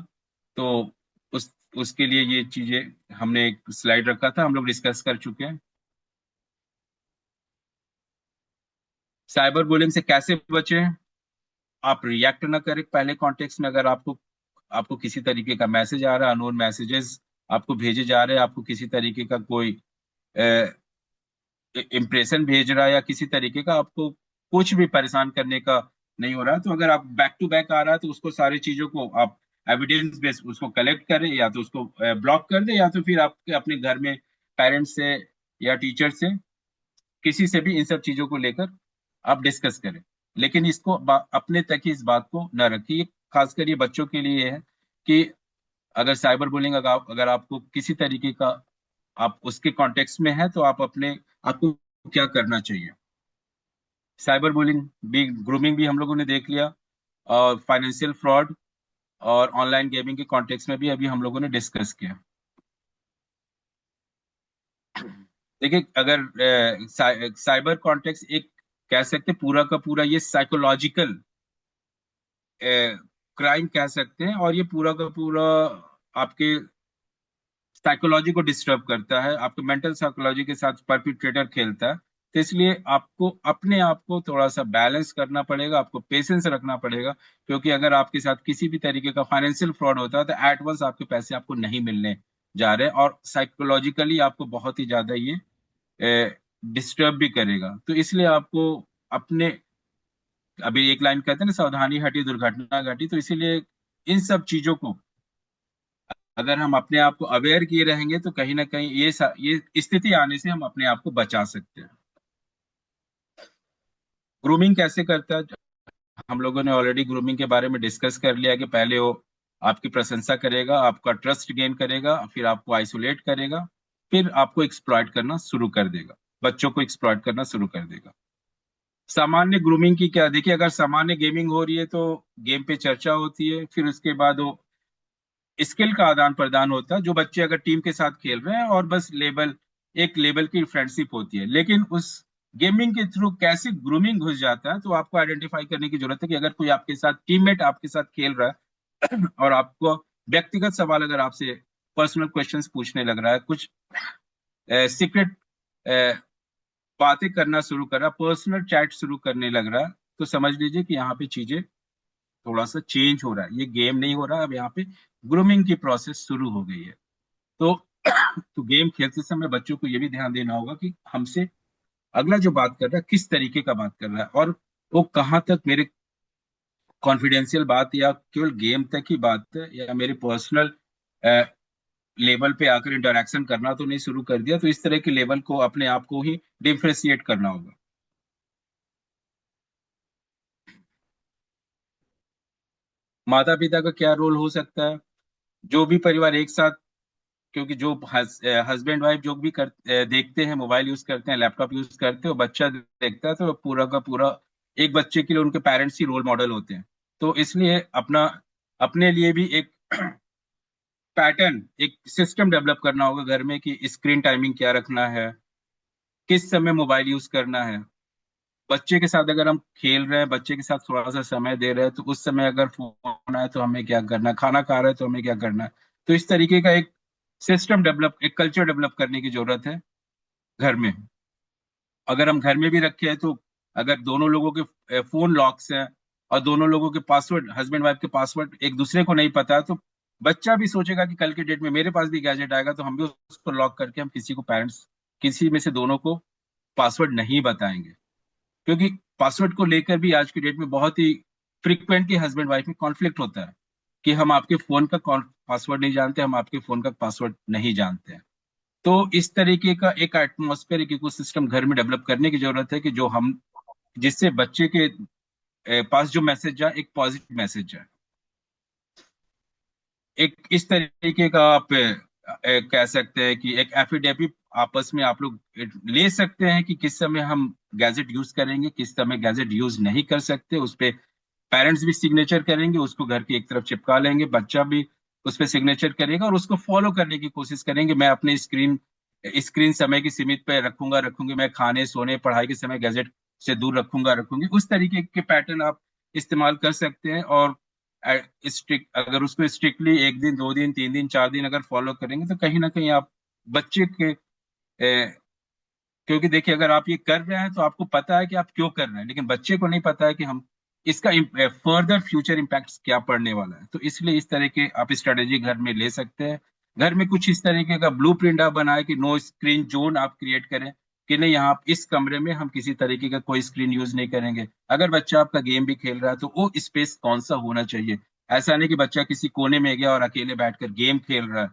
तो उस उसके लिए ये चीजें हमने एक स्लाइड रखा था, हम लोग डिस्कस कर चुके हैं। साइबर बुलिंग से कैसे बचें? आप रिएक्ट ना करें पहले कॉन्टेक्स्ट में। अगर आपको आपको किसी तरीके का मैसेज आ रहा है, अननोन मैसेजेस आपको भेजे जा रहे हैं, आपको किसी तरीके का कोई इम्प्रेशन भेज रहा है, या किसी तरीके का आपको कुछ भी परेशान करने का नहीं हो रहा है, तो अगर आप बैक टू बैक आ रहा है, तो उसको सारी चीजों को आप एविडेंस बेस उसको कलेक्ट करें, या तो उसको ब्लॉक कर दें, या तो फिर आप अपने घर में पेरेंट्स से या टीचर से, किसी से भी इन सब चीजों को लेकर आप डिस्कस करें। लेकिन इसको अपने तक ही इस बात को न रखिए। खासकर ये बच्चों के लिए है कि अगर साइबर बुलिंग, अगर आपको किसी तरीके का आप उसके कॉन्टेक्स्ट में है, तो आप अपने आपको क्या करना चाहिए। साइबर बुलिंग भी, ग्रूमिंग भी हम लोगों ने देख लिया, और फाइनेंशियल फ्रॉड और ऑनलाइन गेमिंग के कॉन्टेक्स्ट में भी अभी हम लोगों ने डिस्कस किया। देखिए, अगर साइबर कॉन्टेक्स्ट एक कह सकते पूरा का पूरा ये साइकोलॉजिकल क्राइम कह सकते हैं, और ये पूरा का पूरा आपके साइकोलॉजी को डिस्टर्ब करता है, आपके मेंटल साइकोलॉजी के साथ परपिट्रेटर खेलता है। तो इसलिए आपको अपने आप को थोड़ा सा बैलेंस करना पड़ेगा, आपको पेशेंस रखना पड़ेगा, क्योंकि अगर आपके साथ किसी भी तरीके का फाइनेंशियल फ्रॉड होता है, तो एट वंस आपके पैसे आपको नहीं मिलने जा रहे हैं, और साइकोलॉजिकली आपको बहुत ही ज्यादा ये डिस्टर्ब भी करेगा। तो इसलिए आपको अपने, अभी एक लाइन कहते हैं ना, सावधानी हटी दुर्घटना घटी, तो इसीलिए इन सब चीजों को अगर हम अपने आप को अवेयर किए रहेंगे, तो कहीं ना कहीं ये स्थिति आने से हम अपने आप को बचा सकते हैं। ग्रूमिंग कैसे करता है? हम लोगों ने ऑलरेडी ग्रूमिंग के बारे में डिस्कस कर लिया कि पहले वो आपकी प्रशंसा करेगा, आपका ट्रस्ट गेन करेगा, फिर आपको आइसोलेट करेगा, फिर आपको एक्सप्लॉइट करना शुरू कर देगा, बच्चों को एक्सप्लॉइट करना शुरू कर देगा। सामान्य ग्रूमिंग की क्या, देखिए अगर सामान्य गेमिंग हो रही है तो गेम पे चर्चा होती है, फिर उसके बाद वो स्किल का आदान प्रदान होता है, जो बच्चे अगर टीम के साथ खेल रहे हैं और बस एक लेवल की फ्रेंडशिप होती है। लेकिन उस गेमिंग के थ्रू कैसे ग्रूमिंग घुस जाता है, तो आपको आइडेंटिफाई करने की जरूरत है कि अगर कोई आपके साथ टीममेट आपके साथ खेल रहा है और आपको व्यक्तिगत सवाल अगर आपसे पर्सनल क्वेश्चंस पूछने लग रहा है, कुछ सीक्रेट बातें करना शुरू कर रहा है, पर्सनल चैट शुरू करने लग रहा है, तो समझ लीजिए कि यहाँ पे चीजें थोड़ा सा चेंज हो रहा है, ये गेम नहीं हो रहा, अब यहाँ पे ग्रूमिंग की प्रोसेस शुरू हो गई है। तो तो गेम खेलते समय बच्चों को ये भी ध्यान देना होगा कि हमसे अगला जो बात कर रहा है किस तरीके का बात कर रहा है, और वो कहाँ तक मेरे कॉन्फिडेंशियल बात या केवल गेम तक ही बात है, या मेरे पर्सनल लेवल पे आकर इंटरेक्शन करना तो नहीं शुरू कर दिया। तो इस तरह के लेवल को अपने आप को ही डिफ्रेंशिएट करना होगा। माता पिता का क्या रोल हो सकता है, जो भी परिवार एक साथ, क्योंकि जो हस्बैंड वाइफ जो भी देखते हैं, मोबाइल यूज करते हैं, लैपटॉप यूज करते हैं, वो बच्चा देखता है, तो पूरा का पूरा एक बच्चे के लिए उनके पेरेंट्स ही रोल मॉडल होते हैं। तो इसलिए अपने लिए भी एक पैटर्न, एक सिस्टम डेवलप करना होगा घर में कि स्क्रीन टाइमिंग क्या रखना है, किस समय मोबाइल यूज करना है। बच्चे के साथ अगर हम खेल रहे हैं, बच्चे के साथ थोड़ा सा समय दे रहे हैं, तो उस समय अगर फोन आए तो हमें क्या करना है, खाना खा रहे हैं तो हमें क्या करना है। तो इस तरीके का एक सिस्टम डेवलप, एक कल्चर डेवलप करने की जरूरत है घर में। अगर हम घर में भी रखे हैं तो अगर दोनों लोगों के फोन लॉक्स हैं और दोनों लोगों के पासवर्ड, हस्बैंड वाइफ के पासवर्ड एक दूसरे को नहीं पता, तो बच्चा भी सोचेगा कि कल के डेट में मेरे पास भी गैजेट आएगा तो हम भी उसको लॉक करके हम किसी को, पेरेंट्स किसी में से दोनों को पासवर्ड नहीं बताएंगे। क्योंकि पासवर्ड को लेकर भी आज की डेट में बहुत ही फ्रिक्वेंटली हस्बैंड वाइफ में कॉन्फ्लिक्ट होता है कि हम आपके फोन का पासवर्ड नहीं जानते, हम आपके फोन का पासवर्ड नहीं जानते हैं। तो इस तरीके का एक एटमॉस्फेयर, एक इकोसिस्टम घर में डेवलप करने की जरूरत है कि जो हम, जिससे बच्चे के पास जो मैसेज जाए एक पॉजिटिव मैसेज जाए। एक इस तरीके का आप कह सकते हैं कि एक एफिडेविट आपस में आप लोग ले सकते हैं कि किस समय हम गैजेट यूज करेंगे, किस समय गैजेट यूज नहीं कर सकते। उस पे पेरेंट्स भी सिग्नेचर करेंगे, उसको घर की एक तरफ चिपका लेंगे, बच्चा भी उस पर सिग्नेचर करेगा और उसको फॉलो करने की कोशिश करेंगे। मैं अपने स्क्रीन स्क्रीन समय की सीमित पे रखूंगी, मैं खाने सोने पढ़ाई के समय गैजेट से दूर रखूंगी। उस तरीके के पैटर्न आप इस्तेमाल कर सकते हैं। और स्ट्रिक्ट, अगर उसको स्ट्रिक्टली एक दिन, दो दिन, तीन दिन, चार दिन अगर फॉलो करेंगे तो कहीं ना कहीं आप बच्चे के क्योंकि देखिए अगर आप ये कर रहे हैं तो आपको पता है कि आप क्यों कर रहे हैं, लेकिन बच्चे को नहीं पता है कि हम इसका फर्दर फ्यूचर इम्पैक्ट क्या पड़ने वाला है। तो इसलिए इस तरह के आप स्ट्रेटेजी घर में ले सकते हैं। घर में कुछ इस तरीके का ब्लूप्रिंट आप बनाए कि नो स्क्रीन जोन आप क्रिएट करें, कि नहीं यहाँ इस कमरे में हम किसी तरीके का कोई स्क्रीन यूज नहीं करेंगे। अगर बच्चा आपका गेम भी खेल रहा है तो वो स्पेस कौन सा होना चाहिए। ऐसा नहीं कि बच्चा किसी कोने में गया और अकेले बैठकर गेम खेल रहा है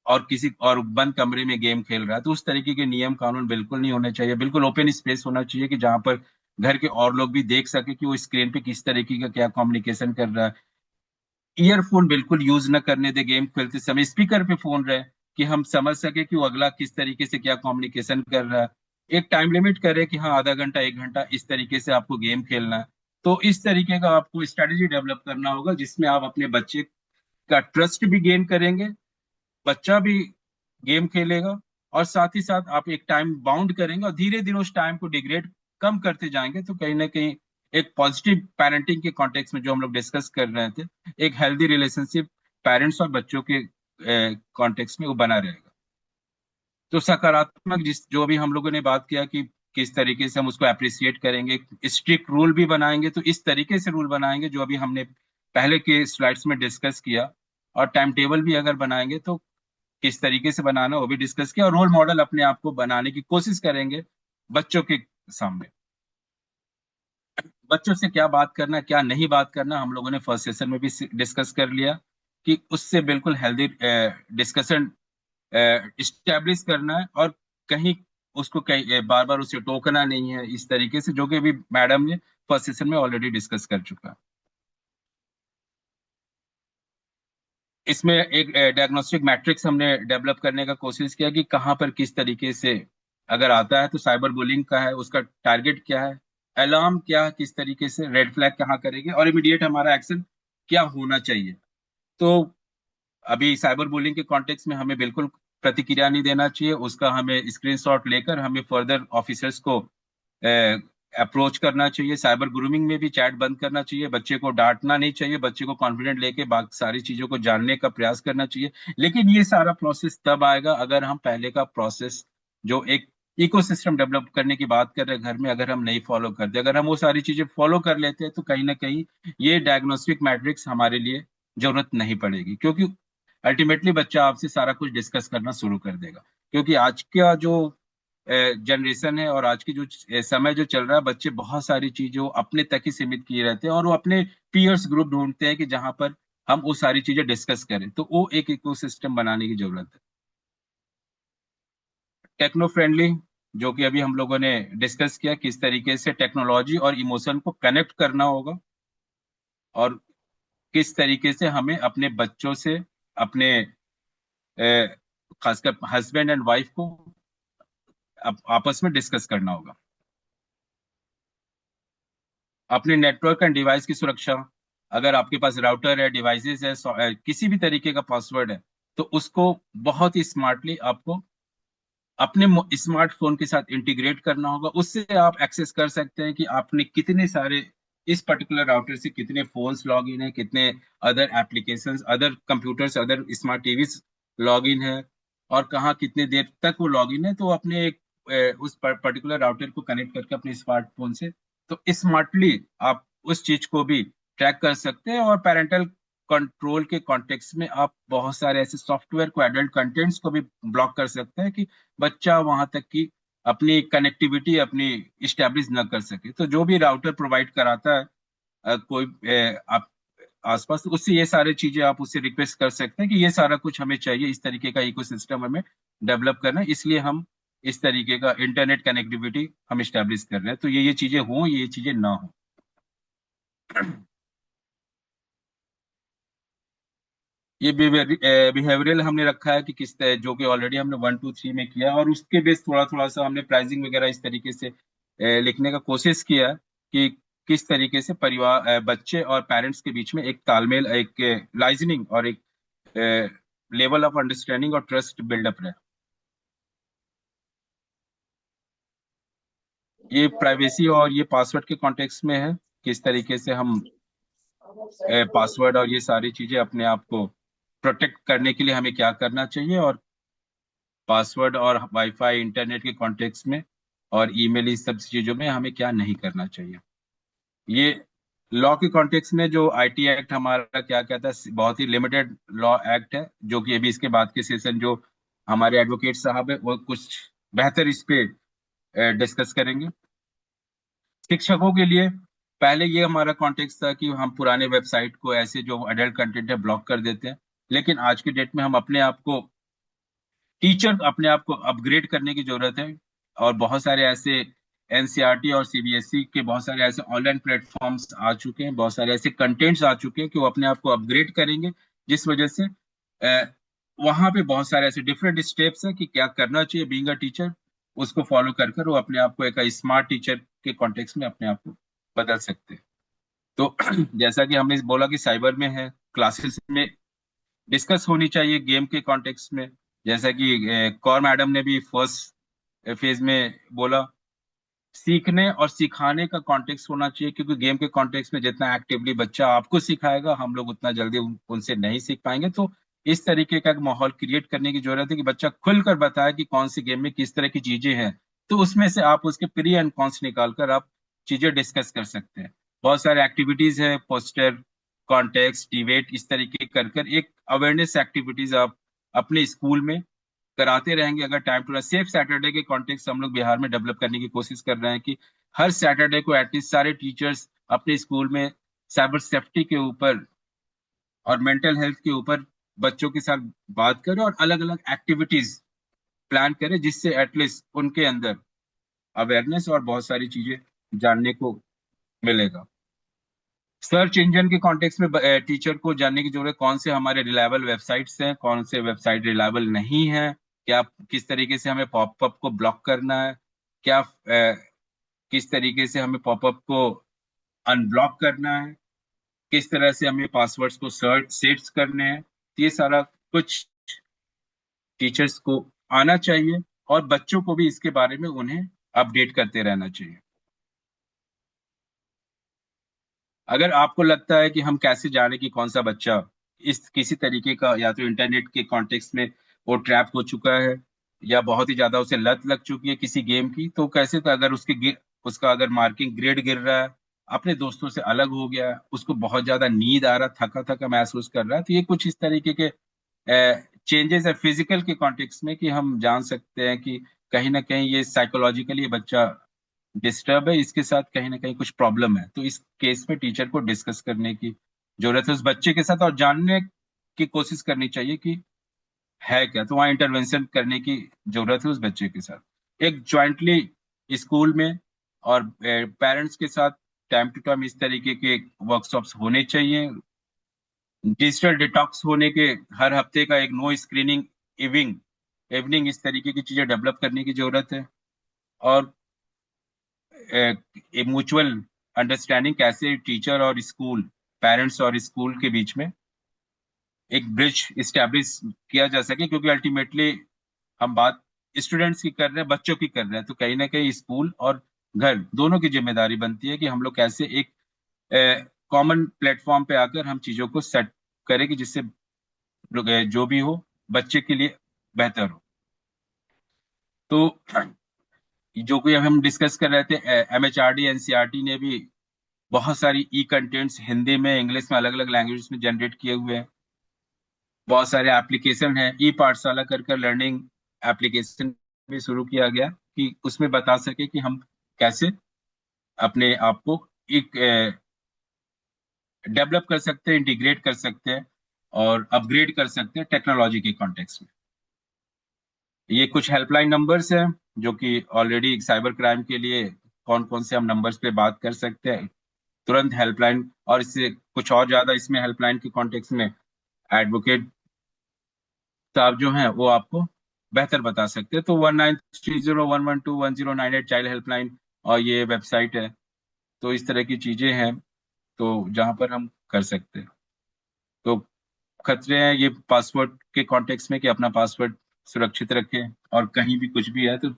और किसी और बंद कमरे में गेम खेल रहा है। तो उस तरीके के नियम कानून बिल्कुल नहीं होने चाहिए। बिल्कुल ओपन स्पेस होना चाहिए कि जहां पर घर के और लोग भी देख सके कि वो स्क्रीन पे किस तरीके का क्या कम्युनिकेशन कर रहा है। ईयरफोन बिल्कुल यूज न करने दे गेम खेलते समय, स्पीकर पे फोन रहे कि हम समझ सके कि वो अगला किस तरीके से क्या कम्युनिकेशन कर रहा है। एक टाइम लिमिट करे कि हाँ आधा घंटा, एक घंटा इस तरीके से आपको गेम खेलना है। तो इस तरीके का आपको स्ट्रेटेजी डेवलप करना होगा जिसमें आप अपने बच्चे का ट्रस्ट भी गेन करेंगे, बच्चा भी गेम खेलेगा, और साथ ही साथ आप एक टाइम बाउंड करेंगे और धीरे धीरे उस टाइम को डिग्रेड कम करते जाएंगे। तो कहीं ना कहीं एक पॉजिटिव पेरेंटिंग के कॉन्टेक्स्ट में जो हम लोग डिस्कस कर रहे थे, एक हेल्दी रिलेशनशिप पेरेंट्स और बच्चों के कॉन्टेक्स्ट में वो बना रहेगा। तो सकारात्मक जिस जो भी हम लोगों ने बात किया कि किस तरीके से हम उसको अप्रिसिएट करेंगे, स्ट्रिक्ट रूल भी बनाएंगे, तो इस तरीके से रूल बनाएंगे जो अभी हमने पहले के स्लाइड्स में डिस्कस किया। और टाइम टेबल भी अगर बनाएंगे तो किस तरीके से बनाना वो भी डिस्कस किया, और रोल मॉडल अपने आप को बनाने की कोशिश करेंगे बच्चों के सामने। बच्चों से क्या बात करना, क्या नहीं बात करना, हम लोगों ने फर्स्ट सेशन में भी डिस्कस कर लिया कि उससे बिल्कुल हेल्दी डिस्कशन इस्टेब्लिश करना है, और कहीं उसको कहीं बार बार उसे टोकना नहीं है, इस तरीके से, जो कि अभी मैडम ने फर्स्ट सेशन में ऑलरेडी डिस्कस कर चुका। इसमें एक डायग्नोस्टिक मैट्रिक्स हमने डेवलप करने का कोशिश किया कि कहाँ पर किस तरीके से अगर आता है तो साइबर बुलिंग का है, उसका टारगेट क्या है, अलार्म क्या, किस तरीके से रेड फ्लैग कहाँ करेंगे, और इमीडिएट हमारा एक्शन क्या होना चाहिए। तो अभी साइबर बुलिंग के कॉन्टेक्स्ट में हमें बिल्कुल प्रतिक्रिया नहीं देना चाहिए, उसका हमें स्क्रीनशॉट लेकर हमें फर्दर ऑफिसर्स को अप्रोच करना चाहिए। साइबर ग्रूमिंग में भी चैट बंद करना चाहिए, बच्चे को डांटना नहीं चाहिए, बच्चे को कॉन्फिडेंट लेके बाकी सारी चीजों को जानने का प्रयास करना चाहिए। लेकिन ये सारा प्रोसेस तब आएगा अगर हम पहले का प्रोसेस, जो एक इकोसिस्टम डेवलप करने की बात कर रहे हैं घर में, अगर हम नहीं फॉलो करते, अगर हम वो सारी चीजें फॉलो कर लेते हैं, तो कहीं ना कहीं ये डायग्नोस्टिक मैट्रिक्स हमारे लिए जरूरत नहीं पड़ेगी, क्योंकि अल्टीमेटली बच्चा आपसे सारा कुछ डिस्कस करना शुरू कर देगा। क्योंकि आज का जो जनरेशन है और आज की जो समय जो चल रहा है, बच्चे बहुत सारी चीजों अपने तक ही सीमित किए रहते हैं, और वो अपने पीयर्स ग्रुप ढूंढते हैं कि जहां पर हम वो सारी चीजें डिस्कस करें। तो वो एक इकोसिस्टम बनाने की जरूरत है, टेक्नो फ्रेंडली, जो कि अभी हम लोगों ने डिस्कस किया किस तरीके से टेक्नोलॉजी और इमोशन को कनेक्ट करना होगा, और किस तरीके से हमें अपने बच्चों से, अपने खासकर हस्बैंड एंड वाइफ को आपस में डिस्कस करना होगा। अपने नेटवर्क एंड डिवाइस की सुरक्षा, अगर आपके पास राउटर है, डिवाइसेस है, किसी भी तरीके का पासवर्ड है, तो उसको बहुत ही स्मार्टली आपको अपने स्मार्टफोन के साथ इंटीग्रेट करना होगा। उससे आप एक्सेस कर सकते हैं कि आपने कितने सारे, इस पर्टिकुलर राउटर से कितने फोन्स लॉग इन है, कितने other applications, other computers, other smart TVs log in है, और कहाँ कितने देर तक वो लॉग इन है। तो अपने एक उस पर्टिकुलर राउटर को कनेक्ट करके अपने स्मार्टफोन से, तो स्मार्टली आप उस चीज को भी ट्रैक कर सकते हैं। और पेरेंटल कंट्रोल के कॉन्टेक्स्ट में आप बहुत सारे ऐसे सॉफ्टवेयर को, एडल्ट कंटेंट्स को भी ब्लॉक कर सकते हैं कि बच्चा वहां तक की अपनी कनेक्टिविटी अपनी इस्टेब्लिश न कर सके। तो जो भी राउटर प्रोवाइड कराता है कोई आप आसपास, तो उससे ये सारी चीजें आप उससे रिक्वेस्ट कर सकते हैं कि ये सारा कुछ हमें चाहिए, इस तरीके का इकोसिस्टम हमें डेवलप करना है, इसलिए हम इस तरीके का इंटरनेट कनेक्टिविटी हम इस्टेब्लिश कर रहे हैं। तो ये चीजें हों, ये चीजें ना हो। ये बिहेवियरल हमने रखा है कि जो कि ऑलरेडी हमने 1 2 3 में किया, और उसके बेस थोड़ा थोड़ा सा हमने प्राइसिंग वगैरह इस तरीके से लिखने का कोशिश किया कि किस तरीके से परिवार, बच्चे और पेरेंट्स के बीच में एक तालमेल, एक लाइजनिंग और एक लेवल ऑफ अंडरस्टैंडिंग और ट्रस्ट बिल्डअप रहे। ये प्राइवेसी और ये पासवर्ड के कॉन्टेक्स्ट में है, किस तरीके से हम पासवर्ड और ये सारी चीजें अपने आप को प्रोटेक्ट करने के लिए हमें क्या करना चाहिए, और पासवर्ड और वाईफाई इंटरनेट के कॉन्टेक्स्ट में और ईमेल, इस सब चीजों में हमें क्या नहीं करना चाहिए। ये लॉ के कॉन्टेक्स्ट में जो आईटी एक्ट हमारा क्या कहता है, बहुत ही लिमिटेड लॉ एक्ट है, जो कि अभी इसके बाद के सेशन जो हमारे एडवोकेट साहब है वो कुछ बेहतर इस पे डिस्कस करेंगे। शिक्षकों के लिए पहले ये हमारा कॉन्टेक्स्ट था कि हम पुराने वेबसाइट को, ऐसे जो अडल्ट कंटेंट है, ब्लॉक कर देते हैं। लेकिन आज के डेट में हम अपने आप को, टीचर अपने आप को अपग्रेड करने की जरूरत है, और बहुत सारे ऐसे एनसीईआरटी और सीबीएसई के बहुत सारे ऐसे ऑनलाइन प्लेटफॉर्म्स आ चुके हैं, बहुत सारे ऐसे कंटेंट्स आ चुके हैं कि वो अपने आप को अपग्रेड करेंगे, जिस वजह से वहां पे बहुत सारे ऐसे डिफरेंट स्टेप्स हैं कि क्या करना चाहिए बीइंग अ टीचर, उसको फॉलो कर कर वो अपने आप को एक स्मार्ट टीचर के कॉन्टेक्स्ट में अपने आप को बदल सकते हैं। तो जैसा कि हमने बोला कि साइबर में है, क्लासेस में डिस्कस होनी चाहिए गेम के कॉन्टेक्स्ट में, जैसा कि कौर मैडम ने भी फर्स्ट फेज में बोला। सीखने और सिखाने का कॉन्टेक्स्ट होना चाहिए, क्योंकि गेम के कॉन्टेक्स्ट में जितना एक्टिवली बच्चा आपको सिखाएगा, हम लोग उतना जल्दी उनसे नहीं सीख पाएंगे। तो इस तरीके का एक माहौल क्रिएट करने की जरूरत है कि बच्चा खुलकर बताए कि कौन सी गेम में किस तरह की चीजें हैं, तो उसमें से आप उसके प्री एंड कॉन्स निकालकर आप चीजें डिस्कस कर सकते हैं। बहुत सारे एक्टिविटीज है, पोस्टर, कॉन्टेक्स्ट, डिबेट, इस तरीके कर कर एक अवेयरनेस एक्टिविटीज आप अपने स्कूल में कराते रहेंगे। अगर टाइम टू सेफ सैटरडे के कॉन्टेक्स्ट हम लोग बिहार में डेवलप करने की कोशिश कर रहे हैं कि हर सैटरडे को एटलीस्ट सारे टीचर्स अपने स्कूल में साइबर सेफ्टी के ऊपर और मेंटल हेल्थ के ऊपर बच्चों के साथ बात करें, और अलग अलग एक्टिविटीज प्लान करें, जिससे एटलीस्ट उनके अंदर अवेयरनेस और बहुत सारी चीजें जानने को मिलेगा। सर्च इंजन के कॉन्टेक्स्ट में टीचर को जानने की जरूरत है कौन से हमारे रिलायबल वेबसाइट्स हैं, कौन से वेबसाइट रिलायबल नहीं है, क्या किस तरीके से हमें पॉपअप को ब्लॉक करना है, क्या किस तरीके से हमें पॉपअप को अनब्लॉक करना है, किस तरह से हमें पासवर्ड्स को सर्च सेट्स करने हैं, ये सारा कुछ टीचर्स को आना चाहिए और बच्चों को भी इसके बारे में उन्हें अपडेट करते रहना चाहिए। अगर आपको लगता है कि हम कैसे जाने कि कौन सा बच्चा इस किसी तरीके का या तो इंटरनेट के कॉन्टेक्स्ट में वो ट्रैप हो चुका है या बहुत ही ज्यादा उसे लत लग चुकी है किसी गेम की, तो कैसे, तो अगर उसका अगर मार्किंग ग्रेड गिर रहा है, अपने दोस्तों से अलग हो गया है, उसको बहुत ज्यादा नींद आ रहा, थका थका महसूस कर रहा है, तो ये कुछ इस तरीके के चेंजेस है फिजिकल के कॉन्टेक्स्ट में कि हम जान सकते हैं कि कहीं ना कहीं ये साइकोलॉजिकली बच्चा डिस्टर्ब है, इसके साथ कहीं ना कहीं कुछ प्रॉब्लम है। तो इस केस में टीचर को डिस्कस करने की जरूरत है उस बच्चे के साथ और जानने की कोशिश करनी चाहिए कि है क्या, तो वहाँ इंटरवेंशन करने की जरूरत है उस बच्चे के साथ। एक ज्वाइंटली स्कूल में और पेरेंट्स के साथ टाइम टू टाइम इस तरीके के वर्कशॉप्स होने चाहिए। डिजिटल डिटॉक्स होने के हर हफ्ते का एक नो स्क्रीनिंग इवनिंग इवनिंग इस तरीके की चीजें डेवलप करने की जरूरत है। और म्यूचुअल अंडरस्टैंडिंग कैसे टीचर और स्कूल, पेरेंट्स और स्कूल के बीच में एक ब्रिज इस्टेब्लिश किया जा सके, क्योंकि अल्टीमेटली हम बात स्टूडेंट्स की कर रहे हैं, बच्चों की कर रहे हैं, तो कहीं ना कहीं स्कूल और घर दोनों की जिम्मेदारी बनती है कि हम लोग कैसे एक कॉमन प्लेटफॉर्म पे आकर हम चीजों को सेट करें कि जिससे जो भी हो बच्चे के लिए बेहतर हो। तो जो कि हम डिस्कस कर रहे थे, एमएचआरडी एनसीईआरटी ने भी बहुत सारी ई कंटेंट्स हिंदी में इंग्लिश में अलग अलग लैंग्वेज में जनरेट किए हुए हैं। बहुत सारे एप्लीकेशन है, ई पाठशाला कर कर लर्निंग एप्लीकेशन भी शुरू किया गया कि उसमें बता सके कि हम कैसे अपने आप को एक डेवलप कर सकते हैं, इंटीग्रेट कर सकते हैं और अपग्रेड कर सकते हैं टेक्नोलॉजी के कॉन्टेक्स्ट में। ये कुछ हेल्पलाइन नंबर्स हैं जो कि ऑलरेडी साइबर क्राइम के लिए कौन कौन से हम नंबर्स पे बात कर सकते हैं, तुरंत हेल्पलाइन, और इससे कुछ और ज्यादा इसमें हेल्पलाइन के कॉन्टेक्स्ट में एडवोकेट साहब जो हैं वो आपको बेहतर बता सकते हैं। तो 1930112109 चाइल्ड हेल्पलाइन और ये वेबसाइट है। तो इस तरह की चीजें हैं तो जहां पर हम कर सकते हैं। तो खतरे हैं ये पासवर्ड के कॉन्टेक्स्ट में कि अपना पासवर्ड सुरक्षित रखें, और कहीं भी कुछ भी है तो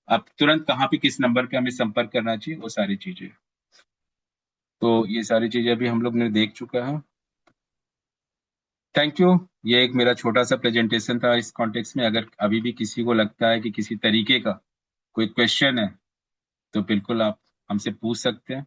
आप तुरंत कहाँ पे किस नंबर पे हमें संपर्क करना चाहिए, वो सारी चीजें। तो ये सारी चीजें अभी हम लोग ने देख चुका है। Thank you. ये एक मेरा छोटा सा प्रेजेंटेशन था इस कॉन्टेक्स्ट में। अगर अभी भी किसी को लगता है कि किसी तरीके का कोई क्वेश्चन है तो बिल्कुल आप हमसे पूछ सकते हैं।